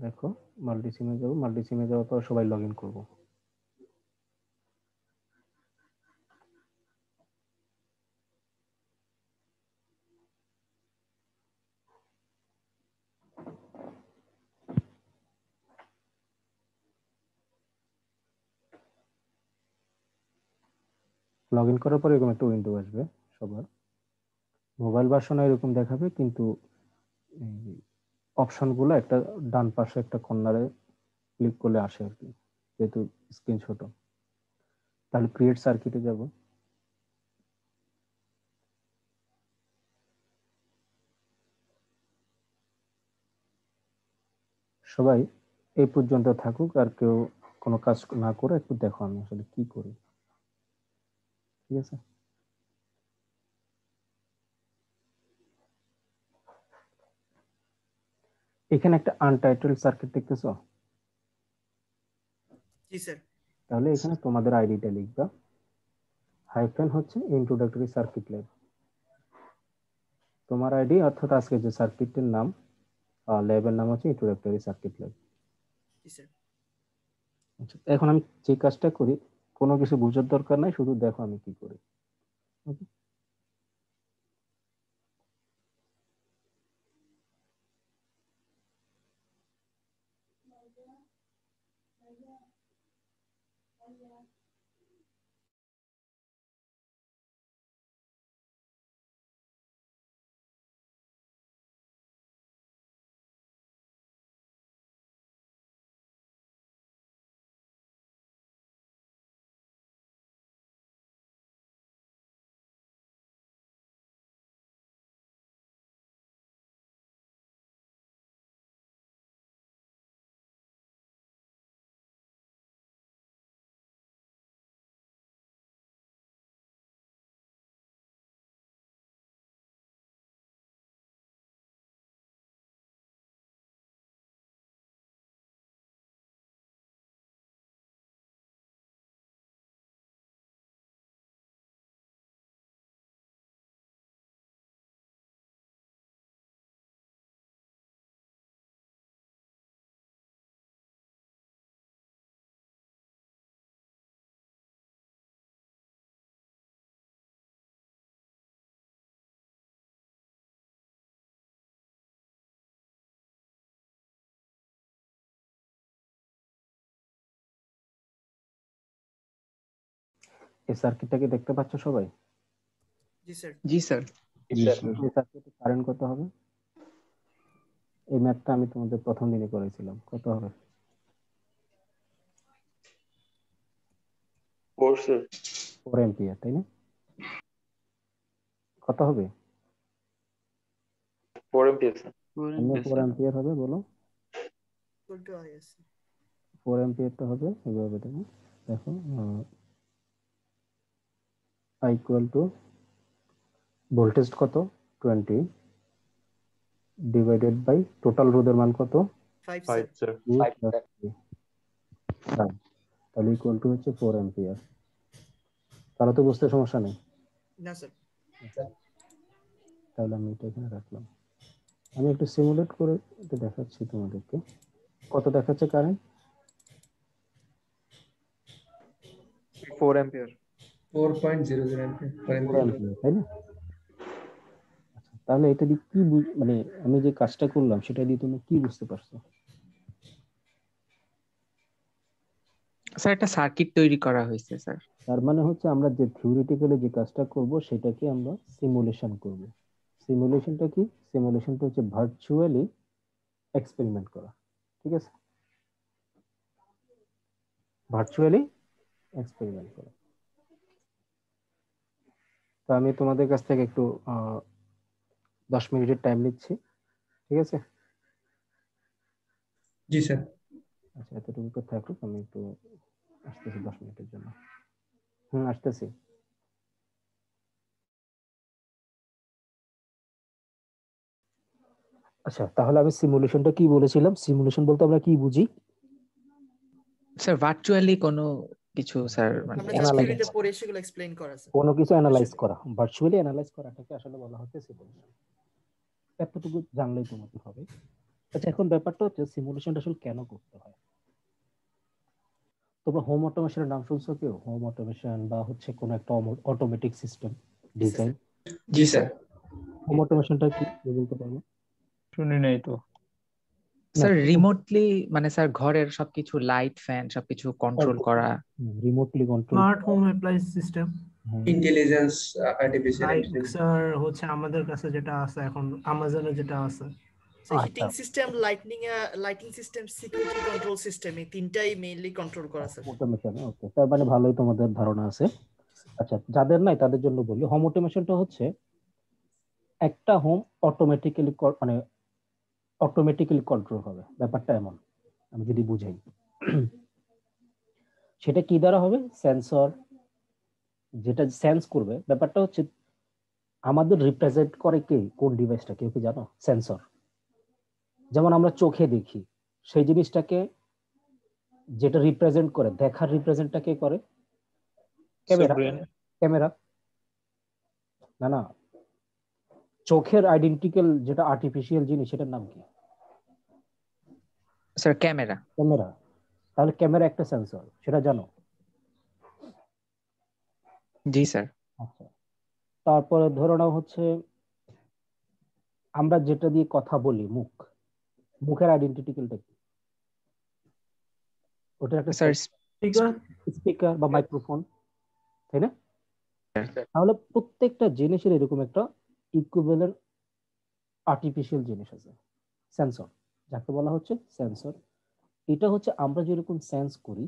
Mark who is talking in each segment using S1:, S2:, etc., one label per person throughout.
S1: দেখো মাল্টি সিমে যাবো, মাল্টি সিমে যাওয়ার পর সবাই লগ ইন করবো। লগ ইন করার পর এরকম একটা উইন্ডো আসবে সবার। মোবাইল ভার্সনে এরকম দেখাবে, কিন্তু অপশনগুলো একটা ডান পাশে একটা কর্নারে ক্লিক করলে আসে আর কি, যেহেতু স্ক্রিন ছোট। তাহলে ক্রিয়েট সার্কিটে যাব। সবাই এই পর্যন্ত থাকুক, আর কেউ কোনো কাজ না করে একটু দেখো আমি আসলে কি করি, ঠিক আছে? এখানে একটা আনটাইটেল সার্কিট দেখতেছো?
S2: জি স্যার।
S1: তাহলে এখানে তোমাদের আইডিটা লিখবা, হাইফেন হচ্ছে ইন্ট্রোডাক্টরি সার্কিট ল্যাব। তোমার আইডি অর্থাৎ আজকে যে সার্কিটের নাম, ল্যাবের নাম হচ্ছে ইন্ট্রোডাক্টরি সার্কিট ল্যাব।
S2: জি স্যার।
S1: আচ্ছা, এখন আমি যে কাজটা করি কোনো কিছু বোঝার দরকার নাই, শুধু দেখো আমি কি করি। ওকে? এই সার্কিটটাকে দেখতে পাচ্ছ সবাই?
S2: জি স্যার।
S3: জি স্যার।
S1: এই সার্কিটে কারেন্ট কত হবে? এই ম্যাথটা আমি তোমাদের প্রথম দিনে করেছিলাম, কত হবে? 4 এম্পিয়ার, তাই না? কত হবে?
S4: 4 এম্পিয়ার স্যার।
S1: 4 এম্পিয়ার হবে, বলো।
S2: ইকুয়াল টু আই আছে।
S1: 4 এম্পিয়ারটা হবে এভাবে, দেখো দেখো I ইকুয়াল টু ভোল্টেজ কত 20 ডিভাইডেড বাই টোটাল রোধের মান কত
S2: 5
S4: 5
S2: স্যার।
S4: স্যার।
S1: 2 + 3, তাহলে ইকুয়াল টু হচ্ছে 4 এম্পিয়ার। তাহলে তো বুঝতে সমস্যা নেই।
S2: না স্যার।
S1: তাহলে আমি এটা এখানে রাখলাম। আমি একটু সিমুলেট করে এটা দেখাচ্ছি তোমাদেরকে। কত দেখাচ্ছে কারেন্ট?
S4: 4 এম্পিয়ার।
S3: 4.00 অ্যাম্পিয়ার
S1: 4 এম্পিয়ার, তাই না? আচ্ছা, তাহলে এটা দিয়ে কি মানে আমি যে কাজটা করলাম সেটা দিয়ে তুমি কি বুঝতে পারছো?
S3: স্যার একটা সার্কিট তৈরি করা হয়েছে স্যার।
S1: তার মানে হচ্ছে আমরা যে থিওরিটিক্যালি যে কাজটা করব সেটাকে আমরা সিমুলেশন করব। সিমুলেশনটা কি? সিমুলেশনটা হচ্ছে ভার্চুয়ালি এক্সপেরিমেন্ট করা, ঠিক আছে? ভার্চুয়ালি এক্সপেরিমেন্ট করা। তো আমি তোমাদের কাছ থেকে একটু 10 মিনিটের টাইম নিচ্ছি, ঠিক আছে?
S3: জি স্যার।
S1: আচ্ছা, এতটুকু তো থাকুক, আমি একটু আসতেছি 10 মিনিটের জন্য। আসতেছি। আচ্ছা, তাহলে আমি সিমুলেশনটা কি বলেছিলাম? সিমুলেশন বলতে আমরা কি বুঝি?
S3: স্যার ভার্চুয়ালি কোনো কিছু স্যার মানে
S2: আমরা যা
S1: অ্যানালাইজ,
S2: থিওরিতে পড়ে সেগুলো এক্সপ্লেইন করা স্যার।
S1: কোনো কিছু অ্যানালাইজ
S2: আসলে
S1: করা, ভার্চুয়ালি অ্যানালাইজ করাটাকে আসলে বলা হচ্ছে সিমুলেশন। এতটুকু জানলেই তোমাকে হবে। আচ্ছা, এখন ব্যাপারটা হচ্ছে সিমুলেশনটা আসলে কেন করতে হয়। তোমরা হোম অটোমেশনের নাম শুনছো কেউ? হোম অটোমেশন বা হচ্ছে কোনো একটা অটোমেটিক সিস্টেম ডিজাইন।
S3: জি স্যার।
S1: হোম অটোমেশনটা কি কেউ বলতে পারবো?
S4: শুনি নাই তো।
S1: না,
S3: স্যার রিমোটলি মানে স্যার ঘরের সবকিছু লাইট ফ্যান সবকিছু কন্ট্রোল করা,
S1: remotely control.
S5: Smart home appliance system
S6: intelligence, artificial
S5: like
S6: intelligence.
S5: Sir হচ্ছে আমাদের কাছে যেটা আছে এখন আমাজনে যেটা আছে
S2: So heating system, lighting system, security control system, এই তিনটাই মেইনলি কন্ট্রোল করা স্যার।
S1: অটোমেশন। ওকে, তার মানে ভালোই তোমাদের ধারণা আছে। আচ্ছা, যাদের নাই তাদের জন্য বলি, হোম অটোমেশনটা হচ্ছে একটা হোম অটোমেটিক্যালি মানে অটোমেটিক্যালি কন্ট্রোল হবে। ব্যাপারটা এমন, আমি যদি বুঝাই, সেটা কি দ্বারা হবে? সেন্সর যেটা সেন্স করবে। ব্যাপারটা হচ্ছে আমাদের রিপ্রেজেন্ট করে কে, কোন ডিভাইসটা, কেউ কি জানো? সেন্সর। যেমন আমরা চোখে দেখি, সেই জিনিসটাকে যেটা রিপ্রেজেন্ট করে, দেখার রিপ্রেজেন্টটা কে করে? ক্যামেরা। ক্যামেরা না, না, চোখের আইডেন্টিক্যাল যেটা আর্টিফিশিয়াল জিনিস, সেটার নাম কি?
S3: Sir camera.
S1: ক্যামেরা। তাহলে ক্যামেরা একটা সেন্সর, সেটা জানো?
S3: জি স্যার।
S1: আচ্ছা, তারপরে ধরে নাও হচ্ছে আমরা যেটা দিয়ে কথা বলি, মুখ, মুখের আইডেন্টিক্যালটা কি? ওটা একটা
S3: স্যার
S5: স্পিকার
S1: স্পিকার বা মাইক্রোফোন, তাই না? তাহলে প্রত্যেকটা জিনিসের এরকম একটা ইকুইভ্যালেন্ট আর্টিফিশিয়াল জিনিস আছে, সেন্সর, যাকে বলা হচ্ছে সেন্সর। এটা হচ্ছে আমরা যেরকম সেন্স করি,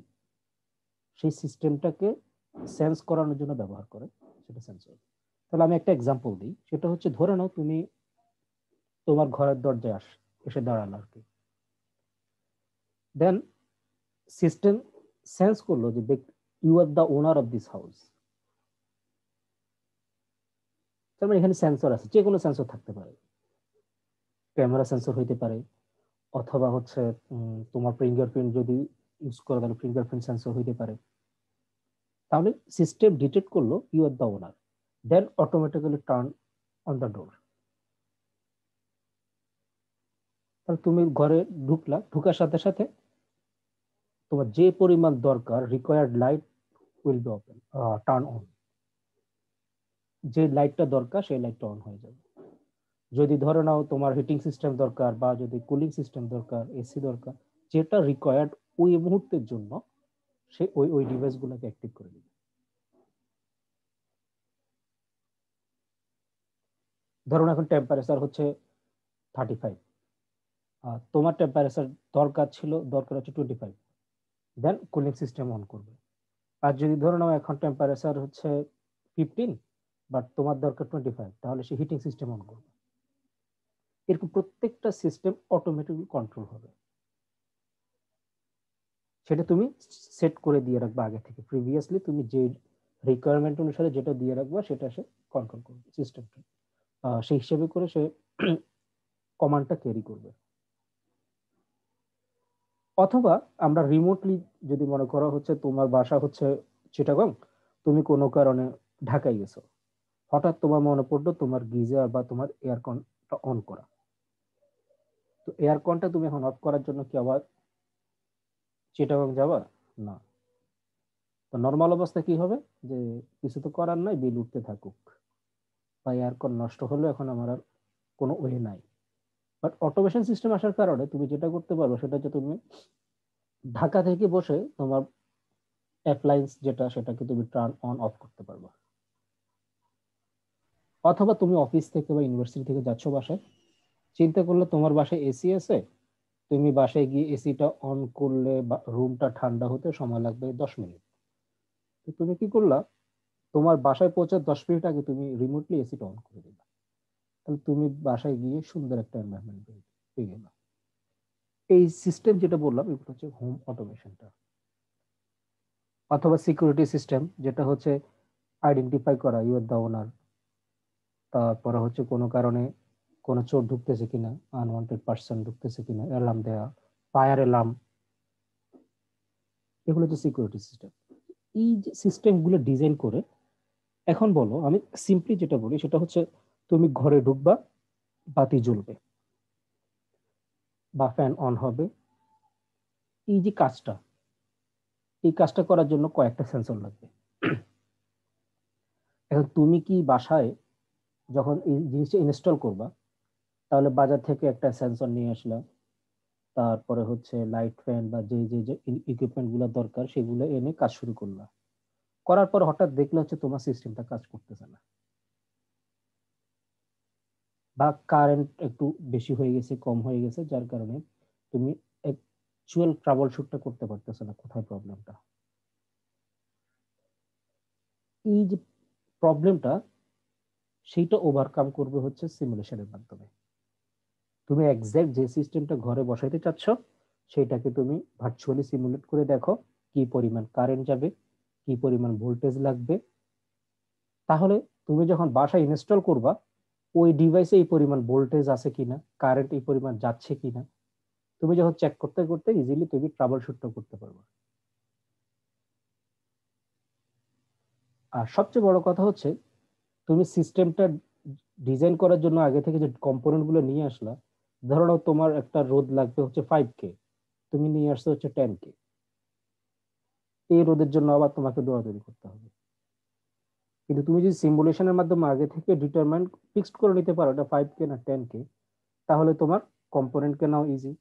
S1: সেই সিস্টেমটাকে সেন্স করানোর জন্য ব্যবহার করে, সেটা সেন্সর। তাহলে আমি একটা এক্সাম্পল দিই, সেটা হচ্ছে ধরে নাও তুমি তোমার ঘরের দরজায় এসে দাঁড়ালো আর কি, দেন সিস্টেম সেন্স করলো যে you are the owner of this house. তার মানে এখানে সেন্সর আছে, যে কোনো সেন্সর থাকতে পারে, ক্যামেরা সেন্সর হইতে পারে, অথবা হচ্ছে তোমার ফিঙ্গারপ্রিন্ট যদি ইউজ করো তাহলে ফিঙ্গারপ্রিন্ট সেন্সর হইতে পারে। তাহলে সিস্টেম ডিটেক্ট করলো you are the owner, then automatically turn on the door. তাহলে তুমি ঘরে ঢুকলা, ঢুকার সাথে সাথে তোমার যে পরিমাণ দরকার required light will be open, turn on. যে লাইটটা দরকার সেই লাইটটা অন হয়ে যাবে। যদি ধরে নাও তোমার হিটিং সিস্টেম দরকার, বা যদি কুলিং সিস্টেম দরকার, এসি দরকার, যেটা রিকোয়ার্ড ওই মুহূর্তের জন্য, সে ওই ডিভাইস গুলোকে অ্যাক্টিভ করে দিবে। ধরুন এখন টেম্পারেচার হচ্ছে 35, তোমার টেম্পারেচার দরকার হচ্ছে 25, দেন কুলিং সিস্টেম অন করবে। আর যদি ধরে নাও এখন টেম্পারেচার হচ্ছে 15 বাট তোমার দরকার 25, তাহলে সে হিটিং সিস্টেম অন করবে। এরকম প্রত্যেকটা সিস্টেম অটোমেটিকলি কন্ট্রোল হবে। সেটা তুমি সেট করে দিয়ে রাখবা আগে থেকে, প্রিভিয়াসলি তুমি যে রিকোয়ারমেন্ট অনুসারে যেটা দিয়ে রাখবা সেটা সে কন্ট্রোল করবে, সিস্টেমটা সেই হিসেবে করে সে কমান্ডটা ক্যারি করবে। অথবা আমরা রিমোটলি যদি মনে করা হচ্ছে তোমার বাসা হচ্ছে চিটাগং, তুমি কোনো কারণে ঢাকায় গেছো, হঠাৎ তোমার মনে পড়লো তোমার গিজার বা তোমার এয়ারকনটা অন করা। তো এয়ারকনটা তুমি এখন অফ করার জন্য কি আবার চিটাগং যাবা? না। তো নর্মাল অবস্থা কি হবে, যে কিছু তো করার নাই, বিল উঠতে থাকুক, বা এয়ারকন নষ্ট হলো, এখন আমার আর কোনো ওয়ে নাই। বাট অটোমেশন সিস্টেম আসার কারণে তুমি যেটা করতে পারো সেটা হচ্ছে তুমি ঢাকা থেকে বসে তোমার অ্যাপ্লায়েন্স যেটা, সেটাকে তুমি টার্ন অন অফ করতে পারবা। অথবা তুমি অফিস থেকে বা ইউনিভার্সিটি থেকে যাচ্ছ বাসায়, চিন্তা করলে তোমার বাসায় এসি আছে, তুমি বাসায় গিয়ে এসিটা অন করলে রুমটা ঠান্ডা হতে সময় লাগবে 10 মিনিট। তো তুমি কি করলা, তোমার বাসায় পৌঁছার 10 মিনিট আগে তুমি রিমোটলি এসিটা অন করে দিলা, তাহলে তুমি বাসায় গিয়ে সুন্দর একটা এনভায়রনমেন্ট পেয়ে গেলা। এই সিস্টেম যেটা বললাম এগুলো হচ্ছে হোম অটোমেশনটা। অথবা সিকিউরিটি সিস্টেম, যেটা হচ্ছে আইডেন্টিফাই করা ইউ আর দ্য ওনার, তারপরে হচ্ছে কোনো কারণে কোনো চোর ঢুকতেছে কিনা, আনওয়ান্টেড পার্সন ঢুকতেছে কিনা, অ্যালার্ম দেওয়া, ফায়ার অ্যালার্ম, এগুলো হচ্ছে সিকিউরিটি সিস্টেম। এই যে সিস্টেমগুলো ডিজাইন করে, এখন বলো, আমি সিম্পলি যেটা বলি সেটা হচ্ছে তুমি ঘরে ঢুকবা, বাতি জ্বলবে, বা ফ্যান অন হবে। এই যে কাজটা, এই কাজটা করার জন্য কয়েকটা সেন্সর লাগবে। এখন তুমি কি বাসায় যখন এই জিনিসটা ইনস্টল করবা, তাহলে বাজার থেকে একটা সেন্সর নিয়ে আসলা, তারপরে হচ্ছে লাইট ফ্যান বা যে যে যে ইকুইপমেন্ট গুলো দরকার সেগুলো এনে কাজ শুরু করলা। করার পর হঠাৎ দেখলে হচ্ছে তোমার সিস্টেমটা কাজ করতেছে না, বা কারেন্ট একটু বেশি হয়ে গেছে, কম হয়ে গেছে, যার কারণে তুমি অ্যাকচুয়াল ট্রাবল শুটটা করতে পারতেছো না, কোথায় প্রবলেমটা। এই যে প্রবলেমটা, সেইটা ওভারকাম করবে হচ্ছে সিমুলেশনের মাধ্যমে। তুমি এক্সাক্ট যে সিস্টেমটা ঘরে বসাইতে চাচ্ছ সেটাকে তুমি ভার্চুয়ালি সিমুলেট করে দেখো কি পরিমাণ কারেন্ট যাবে, কি পরিমাণ ভোল্টেজ লাগবে। তাহলে তুমি যখন বাসায় ইনস্টল করবা, ওই ডিভাইসে এই পরিমাণ ভোল্টেজ আছে কিনা, কারেন্ট এই পরিমাণ যাচ্ছে কিনা, তুমি যখন চেক করতে করতে ইজিলি তুমি ট্রাবল শুটটা করতে পারবে। আর সবচেয়ে বড় কথা হচ্ছে, তুমি সিস্টেমটা ডিজাইন করার জন্য আগে থেকে যে কম্পোনেন্ট গুলো নিয়ে আসলা, ধরো নাও তোমার একটা রোদ লাগবে হচ্ছে 5K, তুমি নিয়ে আসছো হচ্ছে 10K, এই রোদের জন্য আবার তোমাকে দৌড়াদৌড়ি করতে হবে। কিন্তু তুমি যদি সিমুলেশনের মাধ্যমে আগে থেকে ডিটারমাইন ফিক্সড করে নিতে পারো এটা 5K না 10K, তাহলে তোমার কম্পোনেন্ট কেনাও ইজি,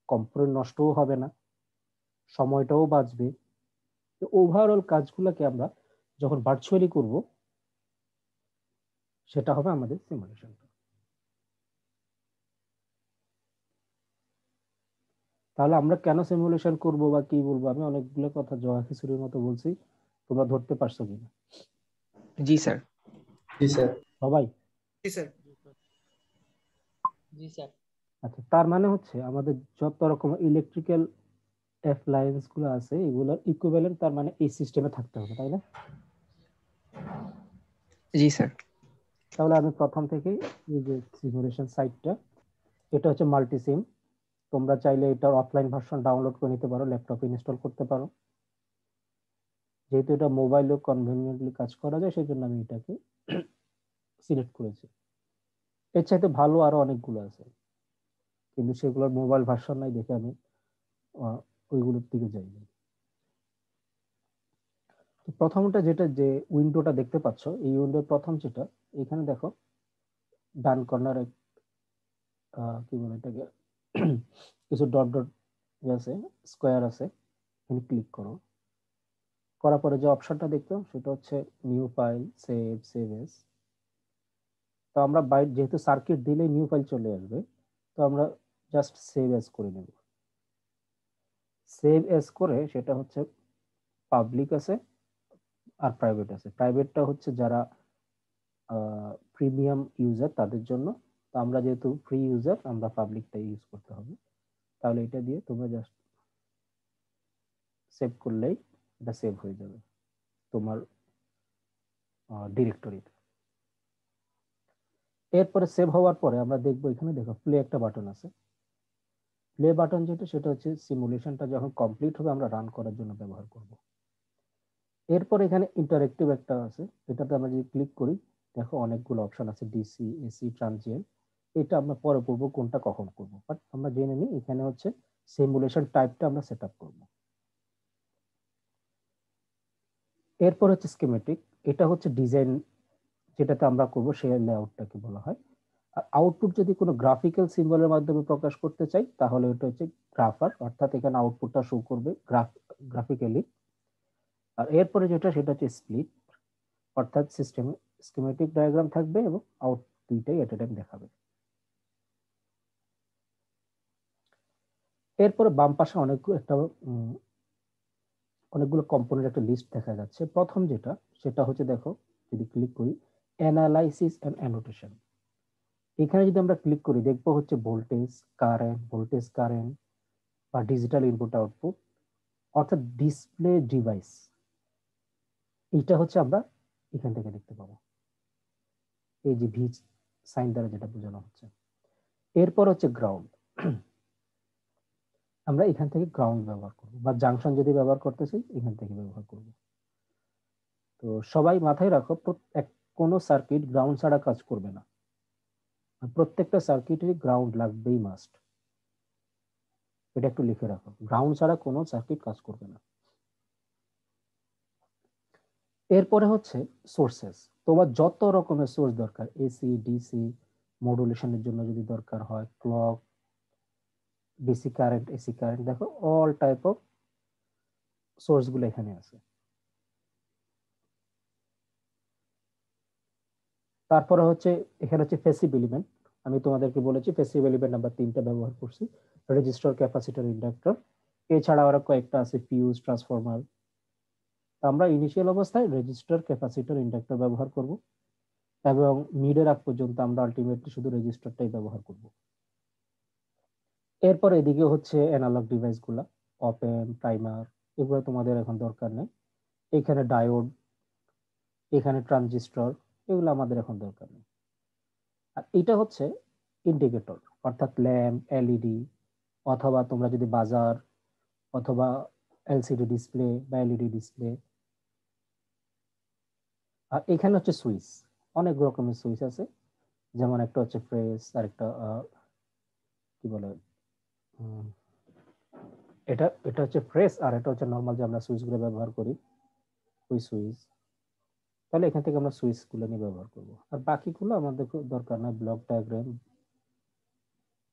S1: কম্পোনেন্ট নষ্টও হবে না, সময়টাও বাঁচবে। ওভারঅল কাজগুলোকে আমরা যখন ভার্চুয়ালি করব, সেটা হবে আমাদের সিমুলেশন। তাহলে আমরা কেন সিমুলেশন করব বা কি বলবো, আমি অনেকগুলো কথা জয়া খিচুড়ির মতো বলছি, তোমরা ধরতে পারছো কিনা
S3: জি স্যার।
S6: জি স্যার।
S1: সবাই?
S2: জি স্যার।
S7: জি স্যার।
S1: আচ্ছা, তার মানে হচ্ছে আমাদের যত রকম ইলেকট্রিক্যাল অ্যাপ্লায়েন্স গুলো আছে এগুলোর ইকুইভ্যালেন্ট তার মানে এই সিস্টেমে থাকতে হবে, তাই না?
S3: জি স্যার।
S1: তাহলে আমি প্রথম থেকেই এই যে সিমুলেশন সাইটটা, এটা হচ্ছে মাল্টি সিম। তোমরা চাইলে এটার অফলাইন ভার্সন ডাউনলোড করে নিতে পারো, ল্যাপটপে ইনস্টল করতে পারো। যেহেতু এটা মোবাইলেও কনভেনিয়েন্টলি কাজ করা যায়, সেই জন্য আমি এটাকে সিলেক্ট করেছি। এর চাইতে ভালো আরো অনেকগুলো আছে, কিন্তু সেগুলোর মোবাইল ভার্সন নাই দেখে আমি ওইগুলোর দিকে যাইনি। প্রথমটা যেটা যে উইন্ডোটা দেখতে পাচ্ছ, এই উইন্ডোর প্রথম যেটা, এখানে দেখো ডান কর্নারে কি বলে এটাকে কিছু ডট ডট আছে, স্কোয়ার আছে, এখানে ক্লিক করো। করার পরে যে অপশনটা দেখতো সেটা হচ্ছে নিউ ফাইল, সেভ এস। তো আমরা বাইরে যেহেতু সার্কিট দিলে নিউ ফাইল চলে আসবে, তো আমরা জাস্ট সেভ এস করে নেব। সেভ এস করে সেটা হচ্ছে পাবলিক আছে আর প্রাইভেট আছে। প্রাইভেটটা হচ্ছে যারা প্রিমিয়াম ইউজার তাদের জন্য, তো আমরা যেহেতু ফ্রি ইউজার, আমরা পাবলিকটা ইউজ করতে হবে। তাহলে এটা দিয়ে তোমরা জাস্ট সেভ করলেই এটা সেভ হয়ে যাবে তোমার ডিরেক্টরিতে। এরপরে সেভ হওয়ার পরে আমরা দেখবো এখানে দেখো প্লে একটা বাটন আছে। প্লে বাটন যেটা, সেটা হচ্ছে সিমুলেশনটা যখন কমপ্লিট হবে আমরা রান করার জন্য ব্যবহার করব। এরপর এখানে ইন্টারেক্টিভ একটা আছে, এটাতে আমরা যদি ক্লিক করি দেখো অনেকগুলো অপশন আছে, ডিসি, এসি, ট্রানজিয়েন্ট। এটা আমরা পরে পড়বো কোনটা কখন করব, বাট আমরা জেনে নিই এখানে হচ্ছে সিমুলেশন টাইপটা আমরা সেট আপ করবো। এরপর হচ্ছে স্কিমেটিক, এটা হচ্ছে ডিজাইন যেটাতে আমরা করবো সেই লেআউটটাকে বলা হয়। আর আউটপুট যদি কোনো গ্রাফিক্যাল সিম্বলের মাধ্যমে প্রকাশ করতে চাই তাহলে এটা হচ্ছে গ্রাফার, অর্থাৎ এখানে আউটপুটটা শো করবে গ্রাফিক্যালি। আর এরপরে যেটা সেটা হচ্ছে স্প্লিট, অর্থাৎ সিস্টেমে স্কিমেটিক ডায়াগ্রাম থাকবে এবং আউট দুইটাই এট এ টাইম দেখাবে। এরপরে বাম পাশে অনেকগুলো কম্পোনেন্ট একটা লিস্ট দেখা যাচ্ছে। প্রথম যেটা সেটা হচ্ছে দেখো, যদি ক্লিক করি অ্যানালাইসিস এন্ড অ্যানোটেশন, এখানে যদি আমরা ক্লিক করি দেখবো হচ্ছে ভোল্টেজ কারেন্ট বা ডিজিটাল ইনপুট আউটপুট, অর্থাৎ ডিসপ্লে ডিভাইস, এইটা হচ্ছে আমরা এখান থেকে দেখতে পাবো, এই যে ভি সাইন দ্বারা যেটা বোঝানো হচ্ছে। এরপর হচ্ছে গ্রাউন্ড, আমরা এখান থেকে গ্রাউন্ড ব্যবহার করব, বা জাংশন যদি ব্যবহার করতে চাই এখান থেকে ব্যবহার করব। তো সবাই মাথায় রাখো, কোনো সার্কিট গ্রাউন্ড ছাড়া কাজ করবে না, প্রত্যেকটা সার্কিটেরই গ্রাউন্ড লাগবেই মাস্ট। এটা একটু লিখে রাখো, গ্রাউন্ড ছাড়া কোনো সার্কিট কাজ করবে না। এরপরে হচ্ছে সোর্সেস। তোমার যত রকমের সোর্স দরকার, এসি, ডিসি, মডুলেশনের জন্য যদি দরকার হয়, clock, DC current, AC current, দেখো অল টাইপ অফ সোর্স গুলো এখানে আছে। তারপরে হচ্ছে এখানে হচ্ছে প্যাসিভ এলিমেন্ট। আমি তোমাদেরকে বলেছি প্যাসিভ এলিমেন্ট আমরা 3টা ব্যবহার করছি, রেজিস্টর, ক্যাপাসিটর, ইন্ডাক্টর। এছাড়া আরো কয়েকটা আছে, ফিউজ, ট্রান্সফরমার। আমরা ইনিশিয়াল অবস্থায় রেজিস্টর, ক্যাপাসিটর, ইন্ডাক্টর ব্যবহার করব এবং মিডের আগ পর্যন্ত আমরা আলটিমেটলি শুধু রেজিস্টরটাই ব্যবহার করব। এরপর এদিকে হচ্ছে অ্যানালগ ডিভাইস গুলা, ওপেন, টাইমার, এগুলো তোমাদের এখন দরকার নেই। এখানে ডায়োড, এখানে ট্রানজিস্টর, এগুলো আমাদের এখন দরকার নেই। আর এটা হচ্ছে ইন্ডিকেটর, অর্থাৎ ল্যাম্প, এলইডি, অথবা তোমরা যদি বাজার অথবা এলসিডি ডিসপ্লে বা এলইডি ডিসপ্লে। আর এখানে হচ্ছে সুইচ, অনেক রকমের সুইচ আছে, যেমন একটা হচ্ছে প্রেস, আর একটা কি বলে, এটা এটা হচ্ছে প্রেস, আর এটা হচ্ছে নর্মাল যে আমরা সুইচ গুলো ব্যবহার করি ওই সুইচ। তাহলে এখান থেকে আমরা সুইচ গুলো নিয়ে ব্যবহার করব। আর বাকিগুলো আমাদের দরকার নাই, ব্লক ডায়াগ্রাম,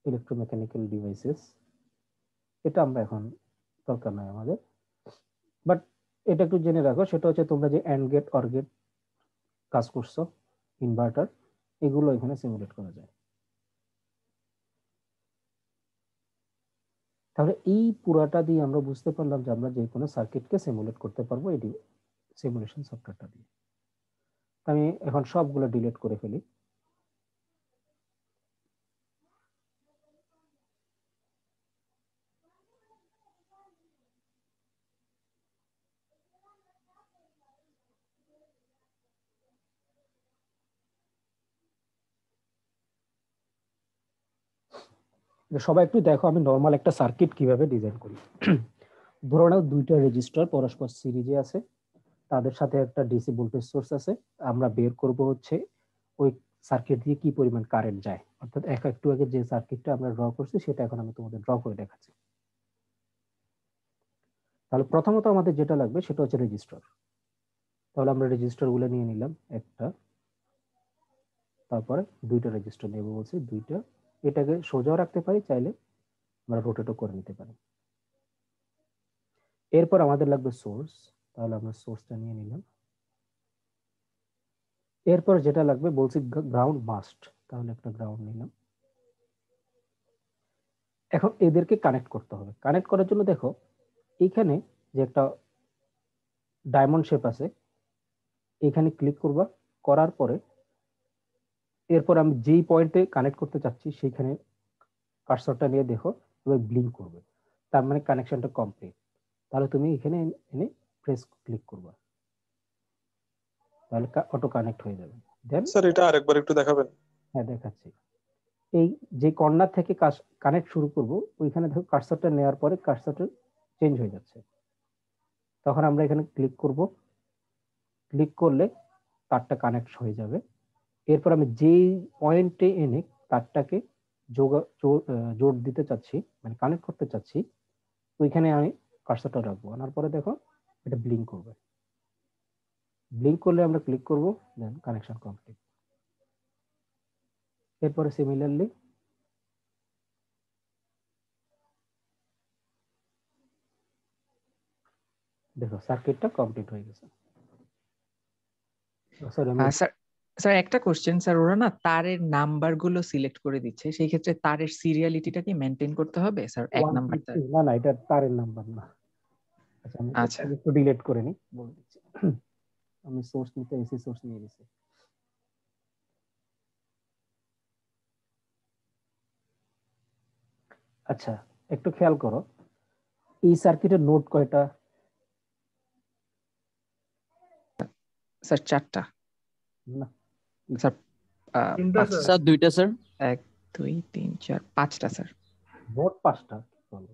S1: ইলেকট্রোমেকানিক্যাল ডিভাইসেস, এটা আমরা এখন দরকার নাই আমাদের। বাট এটা একটু জেনে রাখো, সেটা হচ্ছে তোমরা যে অ্যান্ড গেট, অর গেট কাজ করছো, ইনভার্টার, এগুলো এখানে সিমুলেট করা যায়। তাহলে এই পুরাটা দিয়ে আমরা বুঝতে পারলাম যে আমরা যে কোনো সার্কিটকে সিমুলেট করতে পারবো এই সিমুলেশন সফটওয়্যারটা দিয়ে। আমি এখন সবগুলো ডিলিট করে ফেলি। সবাই একটু দেখো আমি নরমাল একটা সার্কিট কিভাবে ডিজাইন করি। ধরো নাও 2টা রেজিস্টার পরস্পর সিরিজে আছে, তাদের সাথে একটা ডিসি ভোল্টেজ সোর্স আছে। আমরা বের করব হচ্ছে ওই সার্কিট দিয়ে কি পরিমাণ কারেন্ট যায়, অর্থাৎ একটু আগে যে সার্কিটটা আমরা ড্র করছি সেটা এখন আমি তোমাদের ড্র করে দেখাচ্ছি। তাহলে প্রথমত আমাদের যেটা লাগবে সেটা হচ্ছে রেজিস্টার। তাহলে আমরা রেজিস্টার গুলো নিয়ে নিলাম একটা, তারপরে 2টা রেজিস্টার নেব বলছি, 2টা। এটাকে সোজাও রাখতে পারি, চাইলে আমরা রোটেটও করে নিতে পারি। এরপর আমাদের লাগবে সোর্স, তাহলে আমরা সোর্সটা নিয়ে নিলাম। এরপর যেটা লাগবে বলছি গ্রাউন্ড মাস্ট, তাহলে একটা গ্রাউন্ড নিলাম। এখন এদেরকে কানেক্ট করতে হবে। কানেক্ট করার জন্য দেখো এখানে যে একটা ডায়মন্ড শেপ আছে, এখানে ক্লিক করবা, করার পরে এরপর আমি যেই পয়েন্টে কানেক্ট করতে চাচ্ছি সেইখানে কার্সরটা নিয়ে দেখো এবার ব্লিঙ্ক করবে, তার মানে কানেকশনটা কমপ্লিট। তাহলে তুমি এখানে এনে প্রেস ক্লিক করবা, তাহলে অটো কানেক্ট হয়ে যাবে। দেন
S7: স্যার এটা আরেকবার একটু দেখাবেন?
S1: হ্যাঁ দেখাচ্ছি। এই যে কর্নার থেকে কানেক্ট শুরু করব, ওইখানে দেখো কার্সরটা নেওয়ার পরে কার্সরটা চেঞ্জ হয়ে যাচ্ছে, তখন আমরা এখানে ক্লিক করব। ক্লিক করলে তারটা কানেক্ট হয়ে যাবে। এরপর আমি যেই পয়েন্টে এনে তারটাকে জোর দিতে চাচ্ছি, মানে কানেক্ট করতে চাচ্ছি, ওইখানে আমি কার্সরটা রাখবো। আনার পরে দেখো এটা ব্লিঙ্ক করবে। ব্লিঙ্ক করলে আমরা ক্লিক করব, দেন কানেকশন কমপ্লিট। এরপরে সিমিলারলি দেখো সার্কিটটা কমপ্লিট হয়ে গেছে।
S3: স্যার স্যার একটা কোশ্চেন স্যার, ওরা না তারের নাম্বার গুলো সিলেক্ট করে দিচ্ছে, সেই ক্ষেত্রে তারের সিরিয়ালিটিটা কি মেনটেন করতে হবে স্যার? 1 নাম্বার তার?
S1: না না, এটা তারের নাম্বার না। আচ্ছা আমি একটু ডিলিট করে নিই, বলে দিচ্ছি। আমি সোর্স নিতে এসি সোর্স নিয়ে নিয়েছি। আচ্ছা একটু খেয়াল করো, এই সার্কিটের নোড কয়টা?
S3: স্যার 4টা।
S1: না
S3: স্যার
S5: 3টা
S8: স্যার 2টা স্যার।
S3: 1 2 3 4 5টা স্যার।
S1: নোড 5টা বলো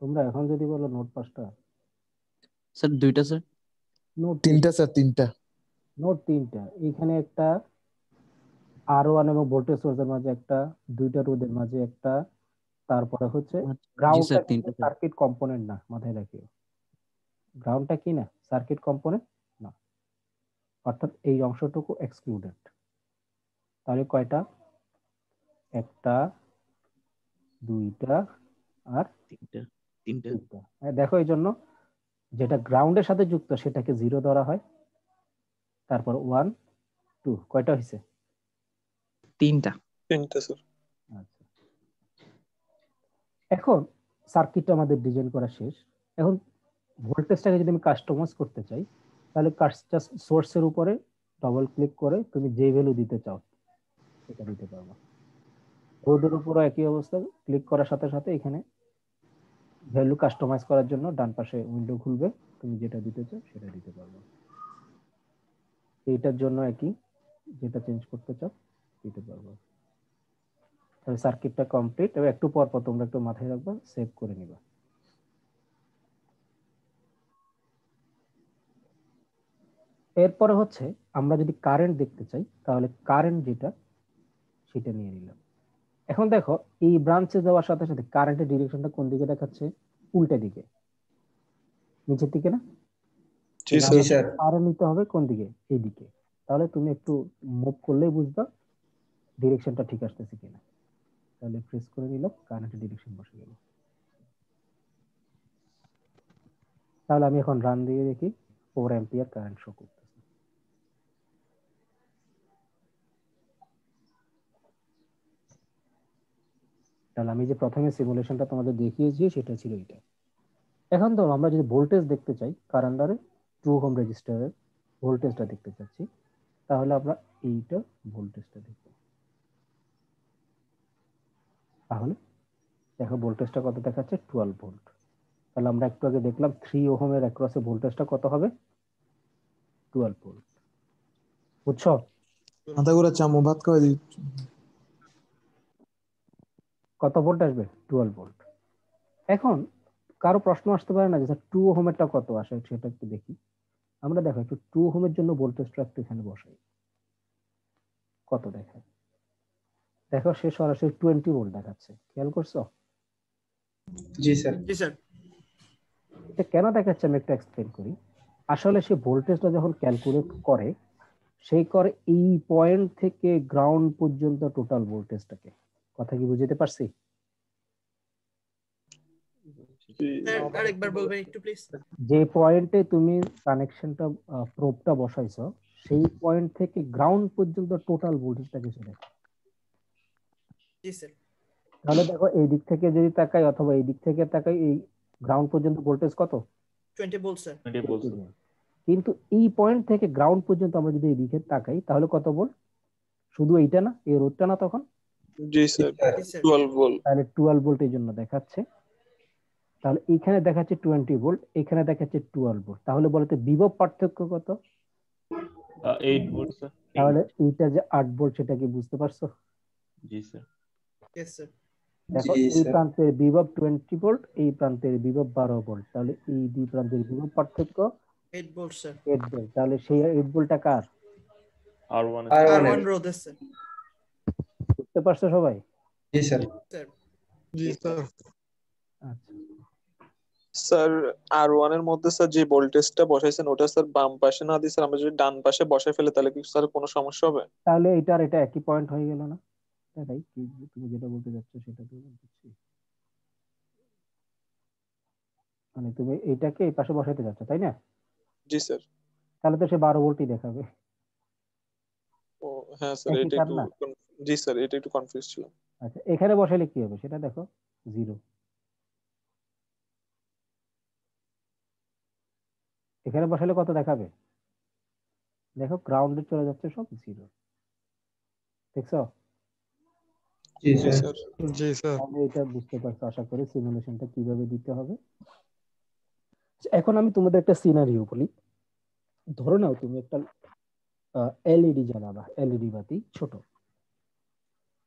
S1: তোমরা, এখন যদি বলো নোড 5টা।
S8: স্যার 2টা স্যার।
S1: নোড
S9: 3টা স্যার, 3টা।
S1: নোড 3টা। এখানে একটা R1 এবং ভোল্টেজ সোর্সের মাঝে একটা, 2টা রোধের মাঝে একটা, তারপরে হচ্ছে
S8: জি
S1: গ্রাউন্ডটা
S8: স্যার, তিনটা স্যার।
S1: সার্কিট কম্পোনেন্ট না, মাথায় রাখিও। গ্রাউন্ডটা কি না, সার্কিট কম্পোনেন্ট না, অর্থাৎ এই অংশটুকু এক্সক্লুডেড। তাহলে কয়টা? একটা, দুইটা আর
S8: তিনটা।
S1: তিনটা। দেখো এই জন্য যেটা গ্রাউন্ডের সাথে যুক্ত সেটাকে 0 ধরা হয়। তারপর 1 2 কয়টা হয়েছে?
S3: তিনটা।
S6: স্যার।
S1: আচ্ছা, এখন সার্কিটটা আমাদের ডিজাইন করা শেষ। এখন ভোল্টেজটাকে যদি আমি কাস্টমাইজ করতে চাই, তাহলে জাস্ট সোর্সের উপরে ডবল ক্লিক করে তুমি যে ভ্যালু দিতে চাও সেটা দিতে পারবে। রোদের উপরও একই অবস্থা, ক্লিক করার সাথে সাথে এখানে ভ্যালু কাস্টমাইজ করার জন্য ডান পাশে উইন্ডো খুলবে, তুমি যেটা দিতে চাও সেটা দিতে পারবে। এইটার জন্য একই, যেটা চেঞ্জ করতে চাও দিতে পারবে। তাহলে সার্কিটটা কমপ্লিট। এবার একটু পর পর তোমরা একটু মাথায় রাখবা, সেভ করে নিবা। এরপরে হচ্ছে আমরা যদি কারেন্ট দেখতে চাই, তাহলে কারেন্ট যেটা সেটা নিয়ে নিলাম। এখন দেখো এই ব্রাঞ্চে যাওয়ার সাথে সাথে কারেন্টের ডিরেকশনটা কোন দিকে দেখাচ্ছে? উল্টা দিকে, নিচের দিকে না?
S6: জি
S2: জি
S6: স্যার।
S2: স্যার।
S1: কারেন্ট নিতে হবে কোন দিকে? এইদিকে। তাহলে তুমি একটু মুভ করলেই বুঝবা ডিরেকশনটা ঠিক আসতেছে কিনা। তাহলে প্রেস করে নিলাম, কারেন্টের ডিরেকশন বসে গেল। তাহলে আমি এখন রান দিয়ে দেখি 4 অ্যাম্পিয়ার কারেন্ট শো করতেছে। তাহলে আমি যে প্রথমে সিমুলেশনটা তোমাদের দেখিয়েছি সেটা ছিল এটা। এখন ধরো আমরা যদি ভোল্টেজ দেখতে চাই, কার আন্ডারে 2 ওহম রেজিস্টারের ভোল্টেজটা দেখতে চাচ্ছি, তাহলে আমরা এইটা ভোল্টেজটা দেখব। তাহলে দেখো ভোল্টেজটা কত দেখাচ্ছে? 12 ভোল্ট। তাহলে আমরা একটু আগে দেখলাম 3 ওহমের অ্যাক্রসে ভোল্টেজটা কত হবে? 12 ভোল্ট। বুঝছো?
S7: মাথা ঘুরা চামু ভাত খাওয়াই দিই।
S1: কত ভোল্ট আসবে? 12 ভোল্ট। এখন কারো প্রশ্ন আসতে পারে না যে স্যার 2 ওহমেরটা কত আসে, সেটা একটু দেখি। আমরা দেখো একটু 2 ওহমের জন্য ভোল্টেজটা একটু এখানে বসাই, কত দেখায়। দেখো সে সরাসরি 20 ভোল্ট দেখাচ্ছে, খেয়াল করছো?
S6: জি স্যার।
S2: জি স্যার।
S1: এটা কেন দেখাচ্ছে আমি একটু এক্সপ্লেন করি। আসলে সে ভোল্টেজটা যখন ক্যালকুলেট করে, সেই করে এই পয়েন্ট থেকে গ্রাউন্ড পর্যন্ত টোটাল ভোল্টেজটাকে। কথা কি বুঝতে পারছি?
S2: স্যার আরেকবার বলবেন একটু প্লিজ।
S1: যে পয়েন্টে তুমি কানেকশনটা প্রোবটা বসাইছো, সেই পয়েন্ট থেকে গ্রাউন্ড পর্যন্ত টোটাল ভোল্টেজটাকে সে দেখে।
S2: জি স্যার।
S1: তাহলে দেখো এই দিক থেকে যদি তাকাই অথবা এই দিক থেকে তাকাই, এই গ্রাউন্ড পর্যন্ত ভোল্টেজ কত?
S2: 20 ভোল্ট স্যার।
S1: কিন্তু এই পয়েন্ট থেকে গ্রাউন্ড পর্যন্ত আমরা যদি এইদিকে তাকাই, তাহলে কত ভোল্ট? শুধু এইটা না, এই রোডটা না তখন?
S6: জি স্যার।
S2: জি স্যার।
S6: 12 ভোল্ট।
S1: তাহলে 12 ভোল্ট এই জন্য দেখাচ্ছে। তাহলে এখানে দেখাচ্ছে 20 ভোল্ট, এখানে দেখাচ্ছে 12 ভোল্ট। তাহলে বলতে বিভব পার্থক্য কত?
S9: 8 ভোল্ট স্যার।
S1: তাহলে এইটা যে 8 ভোল্ট, সেটা কি বুঝতে পারছো?
S9: জি স্যার।
S2: Yes sir.
S1: দেখো
S6: জি
S1: এই
S6: স্যার।
S1: প্রান্তের বিভব 20 ভোল্ট, এই প্রান্তের বিভব 12 ভোল্ট। তাহলে এই দুই প্রান্তের বিভব পার্থক্য
S2: 8 ভোল্ট স্যার।
S1: 8 ভোল্ট। তাহলে সেই 8 ভোল্টটা কার?
S9: R1
S2: R1 রোধ স্যার।
S1: বুঝতে পারছো সবাই?
S6: জি স্যার।
S2: স্যার।
S7: জি স্যার।
S1: আচ্ছা,
S6: স্যার R1 এর মধ্যে স্যার যে ভোল্টেজটা বসাইছেন ওটা স্যার বাম পাশে না দিয়ে স্যার আমরা যদি ডান পাশে বসাই ফেলে তাহলে কি স্যার কোনো সমস্যা হবে?
S1: তাহলে এটার এটা একই পয়েন্ট হয়ে গেল না? এটাই কি তুমি যেটা বলতে যাচ্ছ সেটা তো বলতেছি। মানে তুমি এটাকে এই পাশে বসাইতে যাচ্ছ, তাই না?
S6: জি স্যার।
S1: তাহলে তো সে 12 ভোল্টই দেখাবে।
S6: ও হ্যাঁ স্যার,
S1: একই
S6: এটা
S1: কার
S6: একটু
S1: না?
S6: জি স্যার, এটা একটু কনফিউজ ছিলাম।
S1: আচ্ছা, এখানে বসাইলে কি হবে সেটা দেখো, 0। এখানে বসালে কত দেখাবে? দেখো গ্রাউন্ডে চলে যাচ্ছে সব 0। দেখছো?
S6: জি
S7: জি
S6: স্যার।
S7: স্যার। জি স্যার।
S1: তাহলে এটা বুঝতে পারছো আশা করি সিমুলেশনটা কিভাবে দিতে হবে। এখন আমি তোমাদের একটা সিনারিও বলি। ধরো নাও তুমি একটা এলইডি জ্বালাবা, এলইডি বাতি ছোট,